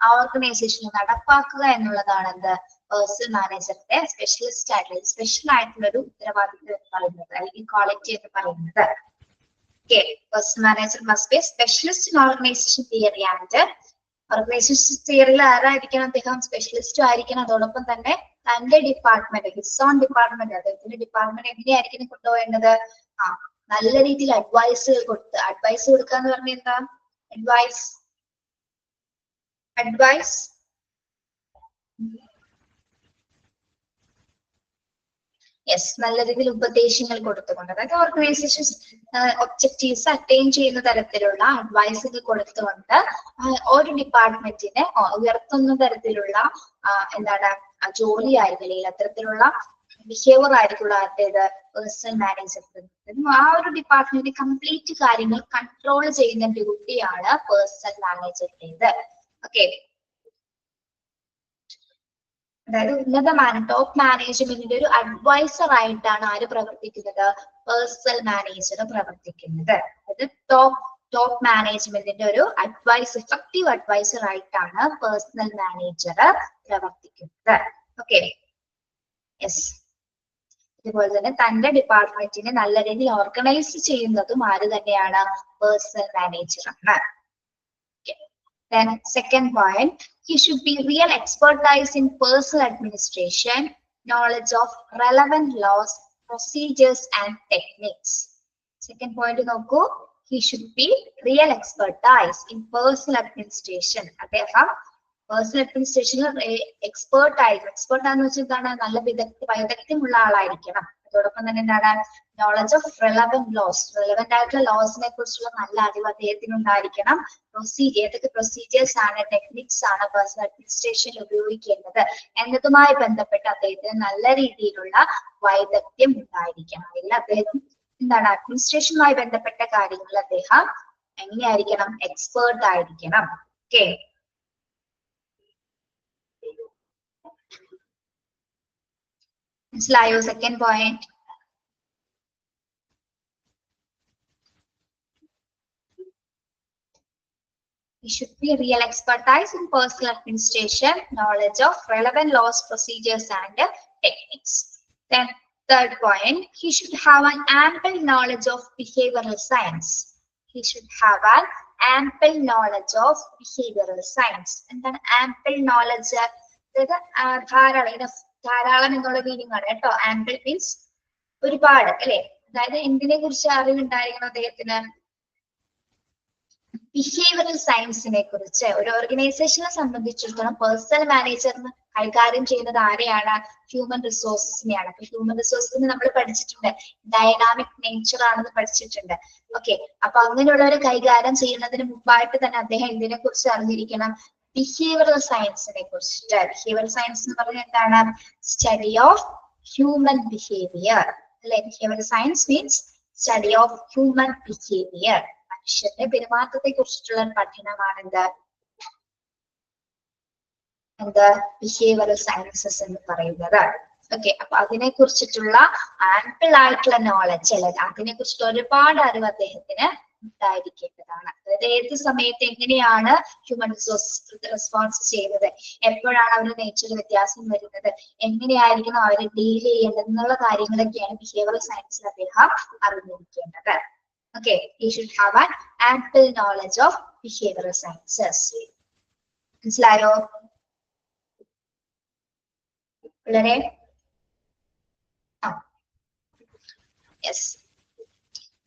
ആ ഓർഗനൈസേഷനിൽ നടപ്പാക്കുക എന്നുള്ളതാണ് എന്ത്? പേഴ്സണൽ മാനേജറിന്റെ സ്പെഷ്യലിസ്റ്റ് ആയിട്ടുള്ള സ്പെഷ്യൽ ആയിട്ടുള്ള ഒരു ഉത്തരവാദിത്വം എന്ന് പറയുന്നത്, അല്ലെങ്കിൽ ക്വാളിറ്റി എന്ന് പറയുന്നത്. Okay, personal manager must be a specialist in organization theory and organization theory ആരായിരിക്കണം? അദ്ദേഹം സ്പെഷ്യലിസ്റ്റും ആയിരിക്കണം. അതോടൊപ്പം തന്നെ തന്റെ ഡിപ്പാർട്ട്മെന്റ്, ഹിസ് ഓൺ ഡിപ്പാർട്ട്മെന്റ്, അദ്ദേഹത്തിന്റെ ഡിപ്പാർട്ട്മെന്റ് എങ്ങനെയായിരിക്കും കൊണ്ടുപോകേണ്ടത്? നല്ല രീതിയിൽ അഡ്വൈസ് കൊടുക്കുക എന്ന് പറഞ്ഞാൽ എന്താ? അഡ്വൈസ് യെസ്, നല്ല രീതിയിൽ ഉപദേശങ്ങൾ കൊടുത്തുകൊണ്ട്, അതായത് ഓർഗനൈസേഷൻ ഒബ്ജക്റ്റീവ്സ് അറ്റൈൻ ചെയ്യുന്ന തരത്തിലുള്ള അഡ്വൈസുകൾ കൊടുത്തുകൊണ്ട് ഒരു ഡിപ്പാർട്ട്മെന്റിനെ ഉയർത്തുന്ന തരത്തിലുള്ള എന്താണ് ജോലി ആയിരിക്കും, അല്ലെങ്കിൽ അത്തരത്തിലുള്ള ബിഹേവിയർ ആയിരിക്കുള്ള ആരുടേത്? Personal manager. ആ ഒരു ഡിപ്പാർട്ട്മെന്റ് കംപ്ലീറ്റ് കാര്യങ്ങൾ കൺട്രോൾ ചെയ്യുന്ന ഡ്യൂട്ടിയാണ് പേഴ്സണൽ മാനേജറിന്റേത്. ഓക്കെ, അതായത് ടോപ്പ് മാനേജ്മെന്റിന്റെ ഒരു അഡ്വൈസർ ആയിട്ടാണ് ആര് പ്രവർത്തിക്കുന്നത്? പേഴ്സണൽ മാനേജർ പ്രവർത്തിക്കുന്നത്. അതായത് ടോപ്പ് മാനേജ്മെന്റിന്റെ ഒരു എഫക്റ്റീവ് അഡ്വൈസർ ആയിട്ടാണ് പേഴ്സണൽ മാനേജർ പ്രവർത്തിക്കുന്നത്. Okay, yes. അതുപോലെ തന്നെ തന്റെ ഡിപ്പാർട്ട്മെന്റിനെ നല്ല രീതിയിൽ ഓർഗനൈസ് ചെയ്യുന്നതും ആര് തന്നെയാണ്? പേഴ്സണൽ മാനേജർ ആണ്. Then second point, he should be real expertise in personal administration, knowledge of relevant laws, procedures and techniques. Second point നോക്കൂ, he should be real expertise in personal administration. അദ്ദേഹം personal അഡ്മിനിസ്ട്രേഷനിൽ expert ആണെന്ന് വെച്ചാൽ എന്താണ്? നല്ല വൈദഗ്ധ്യമുള്ള ആളായിരിക്കണം. അതോടൊപ്പം തന്നെ എന്താണ് knowledge of relevant laws, relevant ആയിട്ടുള്ള ലോസിനെ കുറിച്ചുള്ള നല്ല അറിവ് അദ്ദേഹത്തിന് ഉണ്ടായിരിക്കണം. ഏതൊക്കെ പ്രൊസീജിയേഴ്സ് ആണ്, ടെക്നിക്സ് ആണ് പേഴ്സണൽ അഡ്മിനിസ്ട്രേഷനിൽ ഉപയോഗിക്കേണ്ടത് എന്നതുമായി ബന്ധപ്പെട്ട് അദ്ദേഹത്തിന് നല്ല രീതിയിലുള്ള വൈദഗ്ധ്യം ഉണ്ടായിരിക്കണം. അതിൽ അദ്ദേഹം എന്താണ് അഡ്മിനിസ്ട്രേഷനുമായി ബന്ധപ്പെട്ട കാര്യങ്ങൾ അദ്ദേഹം എങ്ങനെയായിരിക്കണം, എക്സ്പേർട്ട് ആയിരിക്കണം. ഓക്കെ, മനസ്സിലായോ? Second point. He should be real expertise in personal administration, knowledge of relevant laws, procedures, and techniques. Then third point, he should have an ample knowledge of behavioral science. He should have an ample knowledge of behavioral science. And then ample knowledge, ധാരാളം എന്നുള്ള meaning ആണ് കേട്ടോ. Ample means ഒരുപാട് അല്ലെ, അതായത് എന്തിനെ കുറിച്ച് അറിവുണ്ടായിരിക്കണം അദ്ദേഹത്തിന്? ബിഹേവിയറൽ സയൻസിനെ കുറിച്ച്. ഒരു ഓർഗനൈസേഷനെ സംബന്ധിച്ചിടത്തോളം പേഴ്സണൽ മാനേജറിന് കൈകാര്യം ചെയ്യുന്നത് ആരെയാണ്? ഹ്യൂമൻ റിസോഴ്സസിനെയാണ്. അപ്പൊ ഹ്യൂമൻ റിസോഴ്സിന് നമ്മൾ പഠിച്ചിട്ടുണ്ട് ഡൈനാമിക് നേച്ചർ ആണെന്ന് പഠിച്ചിട്ടുണ്ട്. ഓക്കെ, അപ്പൊ അങ്ങനെയുള്ളവരെ കൈകാര്യം ചെയ്യുന്നതിന് മുമ്പായിട്ട് തന്നെ അദ്ദേഹം എന്തിനെ കുറിച്ച് അറിഞ്ഞിരിക്കണം? ബിഹേവിയറൽ സയൻസിനെ കുറിച്ചിട്ട്. ബിഹേവിയറൽ സയൻസ് എന്ന് പറഞ്ഞാൽ എന്താണ്? സ്റ്റഡി ഓഫ് ഹ്യൂമൻ ബിഹേവിയർ അല്ലെ. Behavioural science means study of human behaviour. മനുഷ്യന്റെ പെരുമാറ്റത്തെ കുറിച്ചിട്ടുള്ള പഠനമാണെന്ത്? ബിഹേവിയറൽ സയൻസസ് എന്ന് പറയുന്നത്. ഓക്കെ, അപ്പൊ അതിനെ കുറിച്ചിട്ടുള്ള ആംപിൾ ആയിട്ടുള്ള നോളജ് അല്ലെ, അതിനെ കുറിച്ചിട്ട് ഒരുപാട് അറിവ് അദ്ദേഹത്തിന് ഉണ്ടായിരിക്കേണ്ടതാണ്. അതായത് ഏത് സമയത്ത് എങ്ങനെയാണ് ഹ്യൂമൻ റിസോഴ്സ് റെസ്പോൺസ് ചെയ്യുന്നത്, എപ്പോഴാണ് അവരുടെ നേച്ചറിൽ വ്യത്യാസം വരുന്നത്, എങ്ങനെയായിരിക്കണം അവരെ ഡീൽ ചെയ്യേണ്ടത് എന്നുള്ള കാര്യങ്ങളൊക്കെയാണ് ബിഹേവിയറൽ സയൻസിൽ അദ്ദേഹം അറിഞ്ഞിരിക്കേണ്ടത്. Okay, he should have an ample knowledge of behavioral sciences. മനസ്സിലായോ? വളരെ yes.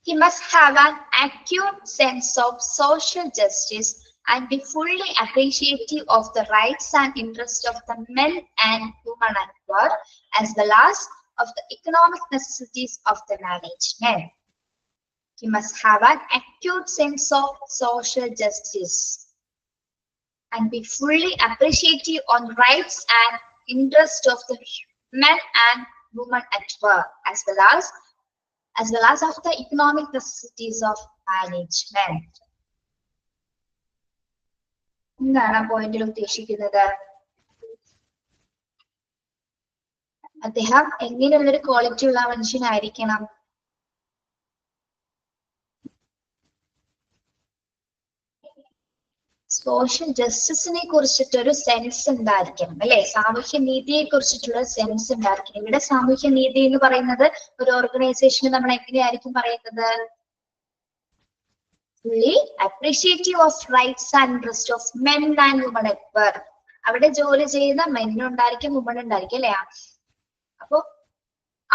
He must have an acute sense of social justice and be fully appreciative of the rights and interests of the men and women at work, as well as of the economic necessities of the management. He must have an acute sense of social justice and be fully appreciative on rights and interests of the men and women at work, as well as of the economic necessities of management. എന്താണ് പോയിന്റിൽ ഉദ്ദേശിക്കുന്നത്? അദ്ദേഹം എങ്ങനെയുള്ളൊരു quality ഉള്ള മനുഷ്യനായിരിക്കണം? Social ജസ്റ്റിസിനെ കുറിച്ചിട്ടൊരു sense ഉണ്ടായിരിക്കണം അല്ലെ, സാമൂഹ്യ നീതിയെ കുറിച്ചിട്ടുള്ള സെൻസ് ഉണ്ടായിരിക്കണം. ഇവിടെ സാമൂഹ്യ നീതി എന്ന് പറയുന്നത് ഒരു ഓർഗനൈസേഷന് നമ്മൾ എങ്ങനെയായിരിക്കും പറയുന്നത്? Fully appreciative of rights and interest of men and woman at work. അവിടെ ജോലി ചെയ്യുന്ന മെന്നുണ്ടായിരിക്കും, വുമൺ ഉണ്ടായിരിക്കും അല്ലെ. അപ്പൊ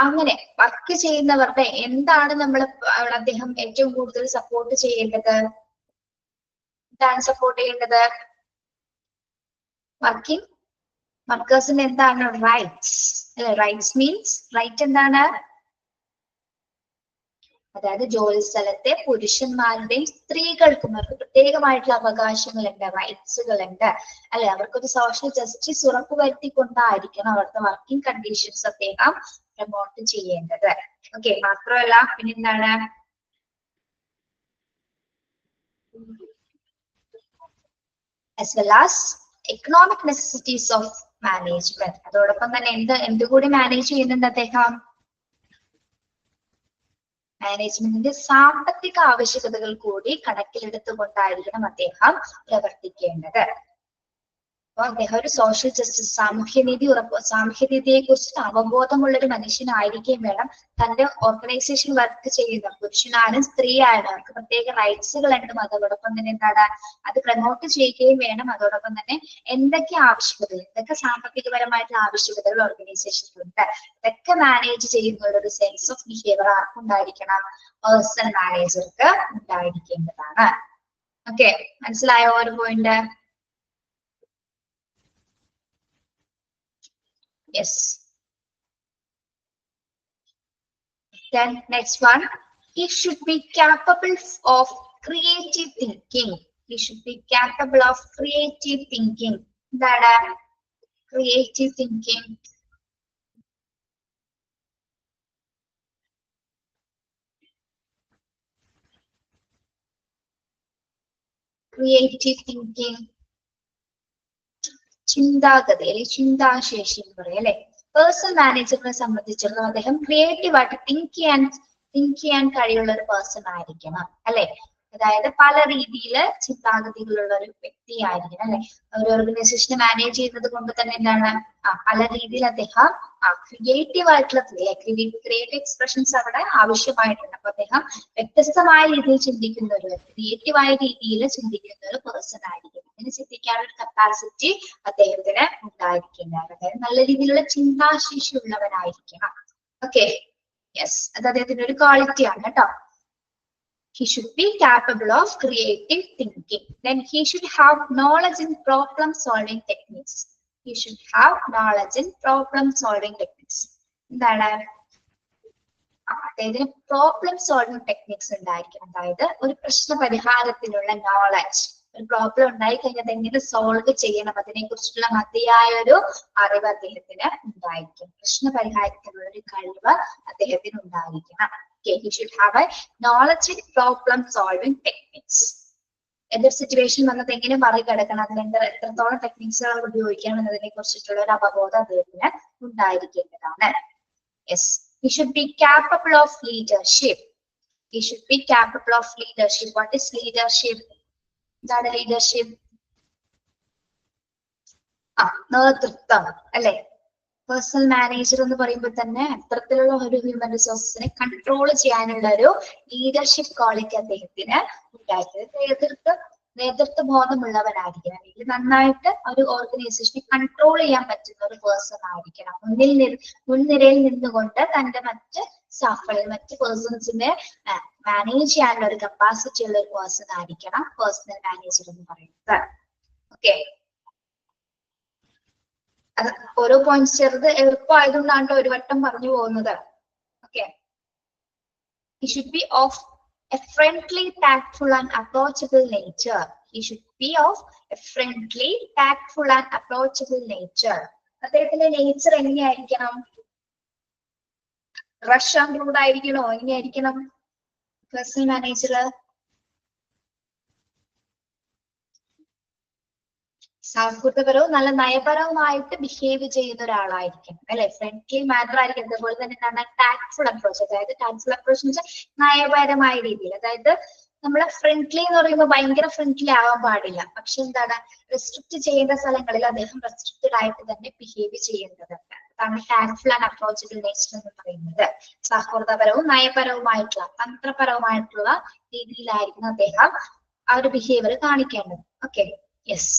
അങ്ങനെ വർക്ക് ചെയ്യുന്നവരുടെ എന്താണ് നമ്മൾ അദ്ദേഹം ഏറ്റവും കൂടുതൽ സപ്പോർട്ട് ചെയ്യേണ്ടത്? എന്താണ് സപ്പോർട്ട് ചെയ്യേണ്ടത്? വർക്കേഴ്സിന് എന്താണ്? റൈറ്റ്സ് അല്ലെ. റൈറ്റ്സ് മീൻസ് റൈറ്റ് എന്താണ്? അതായത് ജോലി സ്ഥലത്തെ പുരുഷന്മാരുടെയും സ്ത്രീകൾക്കും അവർക്ക് പ്രത്യേകമായിട്ടുള്ള അവകാശങ്ങളുണ്ട്, റൈറ്റ്സുകളുണ്ട് അല്ലെ. അവർക്കൊരു സോഷ്യൽ ജസ്റ്റിസ് ഉറപ്പുവരുത്തിക്കൊണ്ടായിരിക്കണം അവിടുത്തെ വർക്കിംഗ് കണ്ടീഷൻസ് അദ്ദേഹം പ്രൊമോട്ട് ചെയ്യേണ്ടത്. ഓക്കെ, മാത്രമല്ല പിന്നെന്താണ്? as well as economic necessities of management. അതോടൊപ്പം തന്നെ എന്തുകൂടി മാനേജ് ചെയ്യുന്നുണ്ട് അദ്ദേഹം? മാനേജ്മെന്റിന്റെ സാമ്പത്തിക ആവശ്യകതകൾ കൂടി കണക്കിലെടുത്തുകൊണ്ടായിരിക്കണം അദ്ദേഹം പ്രവർത്തിക്കേണ്ടത്. അപ്പൊ അദ്ദേഹം ഒരു സോഷ്യൽ ജസ്റ്റിസ്, സാമൂഹ്യനീതിയെ കുറിച്ച് അവബോധമുള്ള ഒരു മനുഷ്യനായിരിക്കുകയും വേണം. തന്റെ ഓർഗനൈസേഷൻ വർക്ക് ചെയ്യുന്ന പുരുഷനായാലും സ്ത്രീ ആയാലും അവർക്ക് പ്രത്യേക റൈറ്റ്സുകൾ ഉണ്ട്. അതോടൊപ്പം തന്നെ എന്താണ് അത് പ്രൊമോട്ട് ചെയ്യുകയും വേണം. അതോടൊപ്പം തന്നെ എന്തൊക്കെ ആവശ്യകതകൾ, എന്തൊക്കെ സാമ്പത്തികപരമായിട്ടുള്ള ആവശ്യകതകൾ ഓർഗനൈസേഷനിലുണ്ട് ഇതൊക്കെ മാനേജ് ചെയ്യുന്ന ഒരു സെൻസ് ഓഫ് ബിഹേവിയർ ആർക്കുണ്ടായിരിക്കണം? പേഴ്സണൽ മാനേജർക്ക് ഉണ്ടായിരിക്കേണ്ടതാണ്. ഓക്കെ, മനസ്സിലായോ ഒരു point? Yes. Then next one, he should be capable of creative thinking. He should be capable of creative thinking. എന്താണ് creative thinking? Creative thinking, ചിന്താഗതി അല്ലെ ചിന്താശേഷി എന്ന് പറയാം അല്ലെ. പേഴ്സണൽ മാനേജറിനെ സംബന്ധിച്ചിടത്തോളം അദ്ദേഹം ക്രിയേറ്റീവ് ആയിട്ട് തിങ്ക് ചെയ്യാൻ കഴിയുള്ള ഒരു പേഴ്സൺ ആയിരിക്കണം അല്ലെ. അതായത് പല രീതിയിൽ ചിന്താഗതികളുള്ള ഒരു വ്യക്തി ആയിരിക്കണം അല്ലെ. ഒരു ഓർഗനൈസേഷനെ മാനേജ് ചെയ്യുന്നത് കൊണ്ട് തന്നെ എന്താണ് പല രീതിയിൽ അദ്ദേഹം ക്രിയേറ്റീവ് ആയിട്ടുള്ള ക്രിയേറ്റീവ് എക്സ്പ്രഷൻസ് അവിടെ ആവശ്യമായിട്ടുണ്ട്. അപ്പൊ അദ്ദേഹം വ്യത്യസ്തമായ രീതിയിൽ ചിന്തിക്കുന്ന ഒരു ക്രിയേറ്റീവായ രീതിയിൽ ചിന്തിക്കുന്ന ഒരു പേഴ്സൺ ആയിരിക്കും. അങ്ങനെ ചിന്തിക്കാനുള്ള ഒരു കപ്പാസിറ്റി അദ്ദേഹത്തിന് ഉണ്ടായിരിക്കുന്നതാണ്. അതായത് നല്ല രീതിയിലുള്ള ചിന്താശേഷി ഉള്ളവനായിരിക്കണം. ഓക്കെ, യെസ്, അത് അദ്ദേഹത്തിന്റെ ഒരു ക്വാളിറ്റി ആണ് കേട്ടോ. He should be capable of creative thinking. Then he should have knowledge in problem solving techniques. He should have knowledge in problem solving techniques. എന്താണ് അതായത് പ്രോബ്ലം സോൾവിംഗ് ടെക്നിക്സ് ഉണ്ടായിരിക്കും. അതായത് ഒരു പ്രശ്ന പരിഹാരത്തിനുള്ള നോളജ്, ഒരു പ്രോബ്ലം ഉണ്ടായി കഴിഞ്ഞാൽ എങ്ങനെ സോൾവ് ചെയ്യണം അതിനെ കുറിച്ചുള്ള മതിയായ ഒരു അറിവ് അദ്ദേഹത്തിന് ഉണ്ടായിരിക്കും. പ്രശ്ന പരിഹാരത്തിനുള്ള ഒരു കഴിവ് അദ്ദേഹത്തിന് ഉണ്ടായിരിക്കണം. Okay, he should have a knowledge in problem solving techniques. എന്തൊരു സിറ്റുവേഷൻ വന്നത് എങ്ങനെ മറികടക്കണം, അതിന് എത്രത്തോളം ടെക്നിക്സുകൾ ഉപയോഗിക്കണം എന്നതിനെ കുറിച്ചിട്ടുള്ള ഒരു അവബോധം അദ്ദേഹത്തിന് ഉണ്ടായിരിക്കേണ്ടതാണ്. Yes, he should be capable of leadership. He should be capable of leadership. What is leadership? എന്താണ് leadership? നേതൃത്വം അല്ലെ. പേഴ്സണൽ മാനേജർ എന്ന് പറയുമ്പോൾ തന്നെ അത്തരത്തിലുള്ള ഒരു ഹ്യൂമൻ റിസോഴ്സിനെ കൺട്രോൾ ചെയ്യാനുള്ള ഒരു ലീഡർഷിപ്പ് ക്വാളിറ്റി അദ്ദേഹത്തിന് ഉണ്ടായിരിക്കും. നേതൃത്വ ബോധമുള്ളവരായിരിക്കണം. അല്ലെങ്കിൽ നന്നായിട്ട് ഒരു ഓർഗനൈസേഷനെ കൺട്രോൾ ചെയ്യാൻ പറ്റുന്ന ഒരു പേഴ്സൺ ആയിരിക്കണം. മുൻനിരയിൽ നിന്നുകൊണ്ട് തന്റെ മറ്റ് സ്റ്റാഫുകൾ മറ്റ് പേഴ്സൺസിനെ മാനേജ് ചെയ്യാനുള്ള ഒരു കപ്പാസിറ്റി ഉള്ള ഒരു പേഴ്സൺ ആയിരിക്കണം പേഴ്സണൽ മാനേജർ എന്ന് പറയുന്നത്. ഓക്കെ, അത് ഓരോ പോയിന്റ്സ് ചെറുത് എളുപ്പമായതുകൊണ്ടാണ് ഒരു വട്ടം പറഞ്ഞു പോകുന്നത്. Okay, he should be of a friendly, tactful and approachable nature. He should be of a friendly, tactful and approachable nature. അദ്ദേഹത്തിന്റെ നേച്ചർ എങ്ങനെയായിരിക്കണം? റഷ് ആൻഡ് റൂഡ് ആയിരിക്കണോ? എങ്ങനെയായിരിക്കണം പേഴ്സണൽ മാനേജർ? സൗഹൃദപരവും നല്ല നയപരവുമായിട്ട് ബിഹേവ് ചെയ്യുന്ന ഒരാളായിരിക്കും അല്ലെ. ഫ്രണ്ട്ലി മാനർ ആയിരിക്കും. അതുപോലെ തന്നെ എന്താണ് ടാക്ട്ഫുൾ അപ്രോച്ച്. അതായത് ടാക്ട്ഫുൾ അപ്രോച്ച് എന്ന് വെച്ചാൽ നയപരമായ രീതിയിൽ. അതായത് നമ്മളെ ഫ്രണ്ട്ലി എന്ന് പറയുമ്പോൾ ഭയങ്കര ഫ്രണ്ട്ലി ആവാൻ പാടില്ല. പക്ഷെ എന്താണ് റെസ്ട്രിക്ട് ചെയ്യേണ്ട സ്ഥലങ്ങളിൽ അദ്ദേഹം റെസ്ട്രിക്റ്റഡ് ആയിട്ട് തന്നെ ബിഹേവ് ചെയ്യേണ്ടതുണ്ട്. അതാണ് ടാക്ട്ഫുൾ ആൻഡ് അപ്രോച്ചബിൾ നേച്ചർ എന്ന് പറയുന്നത്. സൗഹൃദപരവും നയപരവുമായിട്ടുള്ള തന്ത്രപരവുമായിട്ടുള്ള രീതിയിലായിരിക്കും അദ്ദേഹം ആ ഒരു ബിഹേവിയർ കാണിക്കേണ്ടത്. Okay, yes.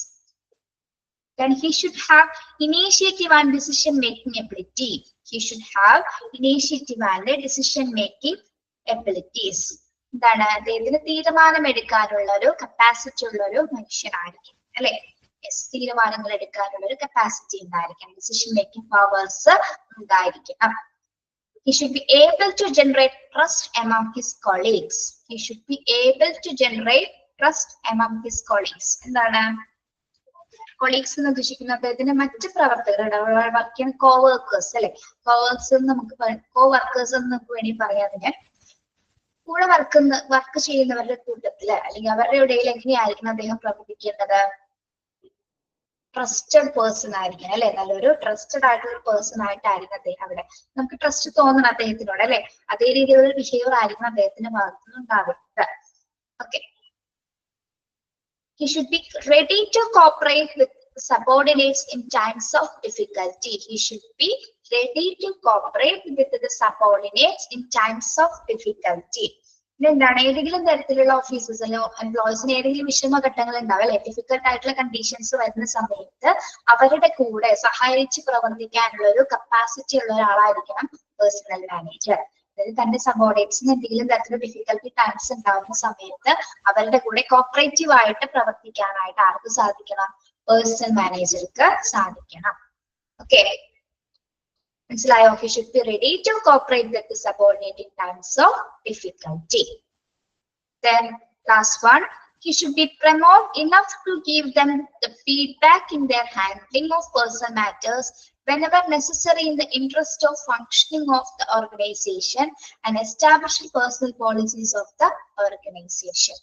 Then he should have initiative and decision making ability. He should have initiative and decision making abilities. എന്താണ് അദ്ദേഹത്തിന് തീരുമാനമെടുക്കാനുള്ള ഒരു കപ്പാസിറ്റി ഉള്ള ഒരു മനുഷ്യനായിരിക്കും അല്ലെ. തീരുമാനങ്ങൾ എടുക്കാനുള്ള ഒരു കപ്പാസിറ്റി ഉണ്ടായിരിക്കണം. ഡിസിഷൻ മേക്കിംഗ് പവേഴ്സ് ഉണ്ടായിരിക്കണം. He should be able to generate trust among his colleagues. He should be able to generate trust among his colleagues. എന്താണ് കൊളീഗ്സ് എന്ന് ഉദ്ദേശിക്കുന്ന അദ്ദേഹത്തിന്റെ മറ്റ് പ്രവർത്തകരുണ്ട്. വർക്ക് ചെയ്യുന്ന കോവർക്കേഴ്സ് അല്ലെ. കോവർക്കേഴ്സ് എന്ന് നമുക്ക് വേണമെങ്കിൽ പറയാം. അതിന് കൂടെ വർക്ക് ചെയ്യുന്നവരുടെ കൂട്ടത്തില് അല്ലെങ്കിൽ അവരുടെ ഇടയിൽ എങ്ങനെയായിരിക്കണം അദ്ദേഹം പ്രവർത്തിക്കേണ്ടത്? ട്രസ്റ്റഡ് പേഴ്സൺ ആയിരിക്കണം അല്ലെ. നല്ലൊരു ട്രസ്റ്റഡ് ആയിട്ടുള്ള പേഴ്സൺ ആയിട്ടായിരിക്കും അദ്ദേഹം അവിടെ. നമുക്ക് ട്രസ്റ്റ് തോന്നണം അദ്ദേഹത്തിനോട് അല്ലെ. അതേ രീതിയിലുള്ള ബിഹേവിയർ ആയിരിക്കണം അദ്ദേഹത്തിന്റെ ഭാഗത്തുനിന്ന് ഉണ്ടാകുന്നത്. Okay, he should be ready to cooperate with subordinates in times of difficulty. He should be ready to cooperate with the subordinates in times of difficulty. എന്താണ് ഏതെങ്കിലും തരത്തിലുള്ള ഓഫീസേഴ്സിലോ എംപ്ലോയീസിന് ഏതെങ്കിലും വിഷമഘട്ടങ്ങൾ ഉണ്ടാവും അല്ലെ. ഡിഫിക്കൽട്ട് ആയിട്ടുള്ള കണ്ടീഷൻസ് വരുന്ന സമയത്ത് അവരുടെ കൂടെ സഹായിച്ച് പ്രവർത്തിക്കാനുള്ള ഒരു കപ്പാസിറ്റി ഉള്ള ഒരാളായിരിക്കണം പേഴ്സണൽ മാനേജർ. അതായത് തന്റെ സബോർഡിനേറ്റ്സിന് എന്തെങ്കിലും തരത്തിലുള്ള ഡിഫിക്കൽട്ടി ടൈംസ് ഉണ്ടാകുന്ന സമയത്ത് അവരുടെ കൂടെ കോപ്പറേറ്റീവ് ആയിട്ട് പ്രവർത്തിക്കാനായിട്ട് ആർക്ക് സാധിക്കണം? പേഴ്സണൽ മാനേജർക്ക് സാധിക്കണം. ഓക്കെ, മനസ്സിലായോ? He should be ready to cooperate with the subordinate in times of difficulty. Then last one, he should be promote enough to give them the feedback in their handling of personal matters whenever necessary in the interest of functioning of the organization and establishing personal policies of the organization.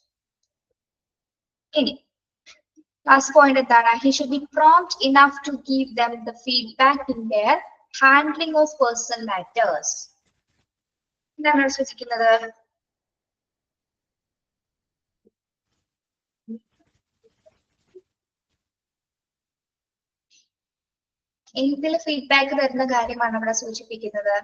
Last point എന്താണ്? He should be prompt enough to give them the feedback in their handling of personal matters. എന്താണ് സൂചിക്കുന്നത്? എന്തിൽ feedback തരുന്ന കാര്യമാണ് ഇവിടെ സൂചിപ്പിക്കുന്നത്?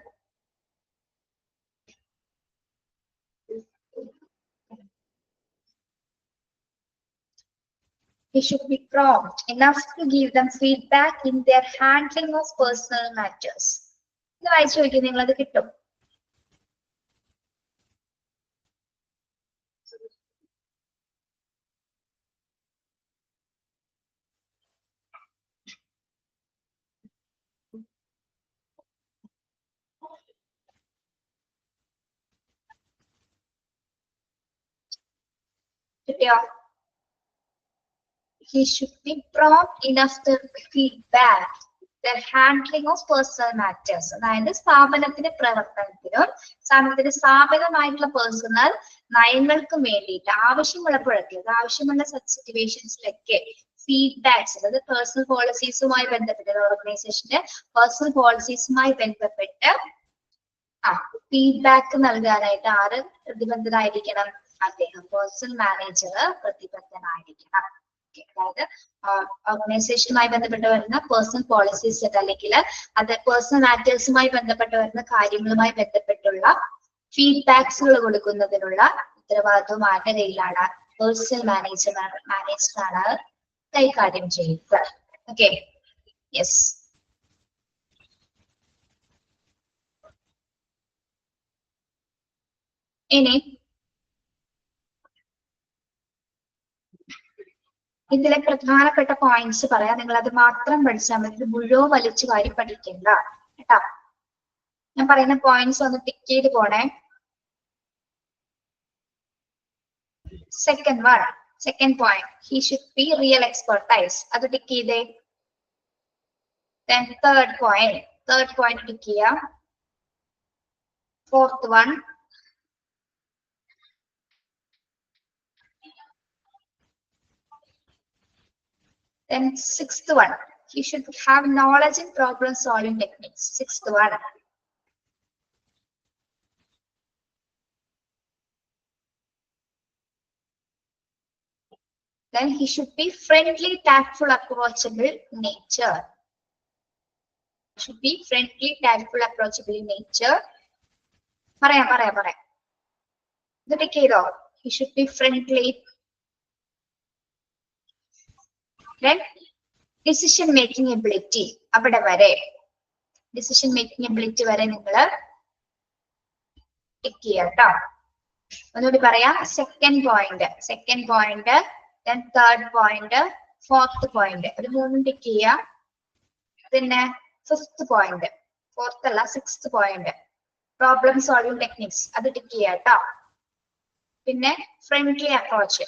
He should be prompt enough to give them feedback in their handling of personal matters. ഇത് വായിച്ചു നോക്കി, നിങ്ങളത് കിട്ടും. കിട്ടിയോ? He should be prompt enough to feedback their handling of personal matters. അതായത് സ്ഥാപനത്തിന്റെ പ്രവർത്തനത്തിനും സ്ഥാപനത്തിന്റെ സ്ഥാപിതമായിട്ടുള്ള പേഴ്സണൽ നയങ്ങൾക്കും വേണ്ടിയിട്ട് ആവശ്യമുള്ളപ്പോഴൊക്കെ, ആവശ്യമുള്ള സിറ്റുവേഷൻസിലൊക്കെ ഫീഡ്ബാക്സ്, അതായത് പേഴ്സണൽ പോളിസീസുമായി ബന്ധപ്പെട്ട് ഓർഗനൈസേഷന്റെ പേഴ്സണൽ പോളിസീസുമായി ബന്ധപ്പെട്ട് ഫീഡ്ബാക്ക് നൽകാനായിട്ട് ആര് പ്രതിബദ്ധരായിരിക്കണം? അദ്ദേഹം, പേഴ്സണൽ മാനേജർ പ്രതിബദ്ധനായിരിക്കണം. അതായത് ഓർഗനൈസേഷനുമായി ബന്ധപ്പെട്ട് വരുന്ന പേഴ്സണൽ പോളിസീസ് അല്ലെങ്കിൽ അത് പേഴ്സണൽ മാറ്റേഴ്സുമായി ബന്ധപ്പെട്ട് വരുന്ന കാര്യങ്ങളുമായി ബന്ധപ്പെട്ടുള്ള ഫീഡ്ബാക്സുകൾ കൊടുക്കുന്നതിനുള്ള ഉത്തരവാദിത്വം ആരുടെ കയ്യിലാണ്? പേഴ്സണൽ മാനേജറാണ് കൈകാര്യം ചെയ്യുന്നത്. Okay, yes. ഇനി ഇതിലെ പ്രധാനപ്പെട്ട പോയിന്റ്സ് പറയാം. നിങ്ങൾ അത് മാത്രം പഠിച്ചാൽ മതി. ഇത് മുഴുവൻ വലിച്ചു കാര്യം പഠിക്കണ്ട കേട്ടോ. ഞാൻ പറയുന്ന പോയിന്റ്സ് ഒന്ന് ടിക്ക് ചെയ്ത് പോണേ. Second point, he should be real expertise. അത് ടിക്ക് ചെയ്തേ. Then third point ടിക്ക് ചെയ്യാം. Fourth one, then sixth one, he should have knowledge in problem solving techniques. Sixth one. Then he should be friendly, tactful, approachable nature. Should be friendly, tactful, approachable in nature. പറയാം. ഇത് tick ചെയ്തോ? He should be friendly. Then decision making ability, അവിടെ വരെ decision making ability വരെ നിങ്ങൾ tick ചെയ്യാം കേട്ടോ. ഒന്നുകൂടി പറയാം. Second point, then third point, fourth point, ഒരു മൂന്നും ടിക്ക് ചെയ്യാം. പിന്നെ ഫിഫ്ത് പോയിന്റ്, ഫോർത്ത് അല്ല sixth point, problem solving techniques, അത് ടിക്ക് ചെയ്യാം കേട്ടോ. പിന്നെ friendly approach,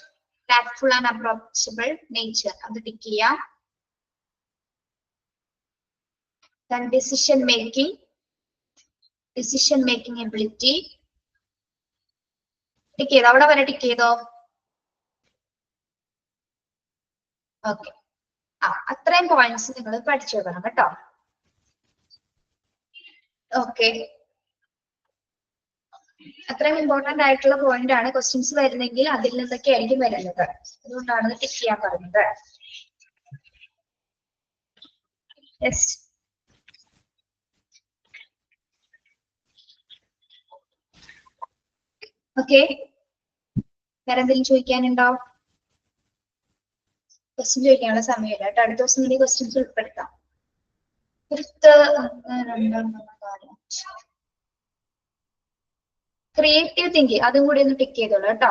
tactful and approachable nature, അത് ടിക്ക് ചെയ്യാം. Then decision making ability tick ചെയ്തോ? അവിടെ വരെ ടിക്ക് ചെയ്തോ? ഓക്കെ, അത്രയും പോയിന്റ്സ് നിങ്ങൾ പഠിച്ചു വെക്കണം കേട്ടോ. ഓക്കെ, അത്രയും ഇമ്പോർട്ടന്റ് ആയിട്ടുള്ള പോയിന്റ് ആണ്. ക്വസ്റ്റ്യൻസ് വരുന്നെങ്കിൽ അതിൽ നിന്നൊക്കെ ആയിരിക്കും വരുന്നത്. അതുകൊണ്ടാണ് ടിക്ക് ചെയ്യാൻ പറഞ്ഞത്. Yes, okay. വേറെ എന്തെങ്കിലും ചോദിക്കാനുണ്ടോ? ക്വസ്റ്റ്യൻ ചോദിക്കാനുള്ള സമയമില്ല കേട്ടോ. അടുത്ത ദിവസം കൂടി ക്വസ്റ്റ്യൻസ് ഉൾപ്പെടുത്താം. ക്രിയേറ്റീവ് തിങ്കിങ്, അതും കൂടി ഒന്ന് ടിക്ക് ചെയ്തോളൂ കേട്ടോ.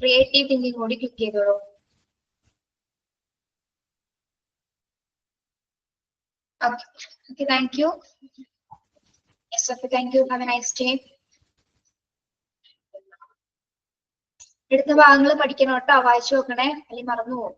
ക്രിയേറ്റീവ് തിങ്കിങ് കൂടി ക്ലിക്ക് ചെയ്തോളൂ. Okay, thank you. Okay, thank you. Have A nice day. എടുത്ത ഭാഗങ്ങൾ പഠിക്കണം കേട്ടോ, വായിച്ചു നോക്കണേ, അല്ലെങ്കിൽ മറന്നു പോകും.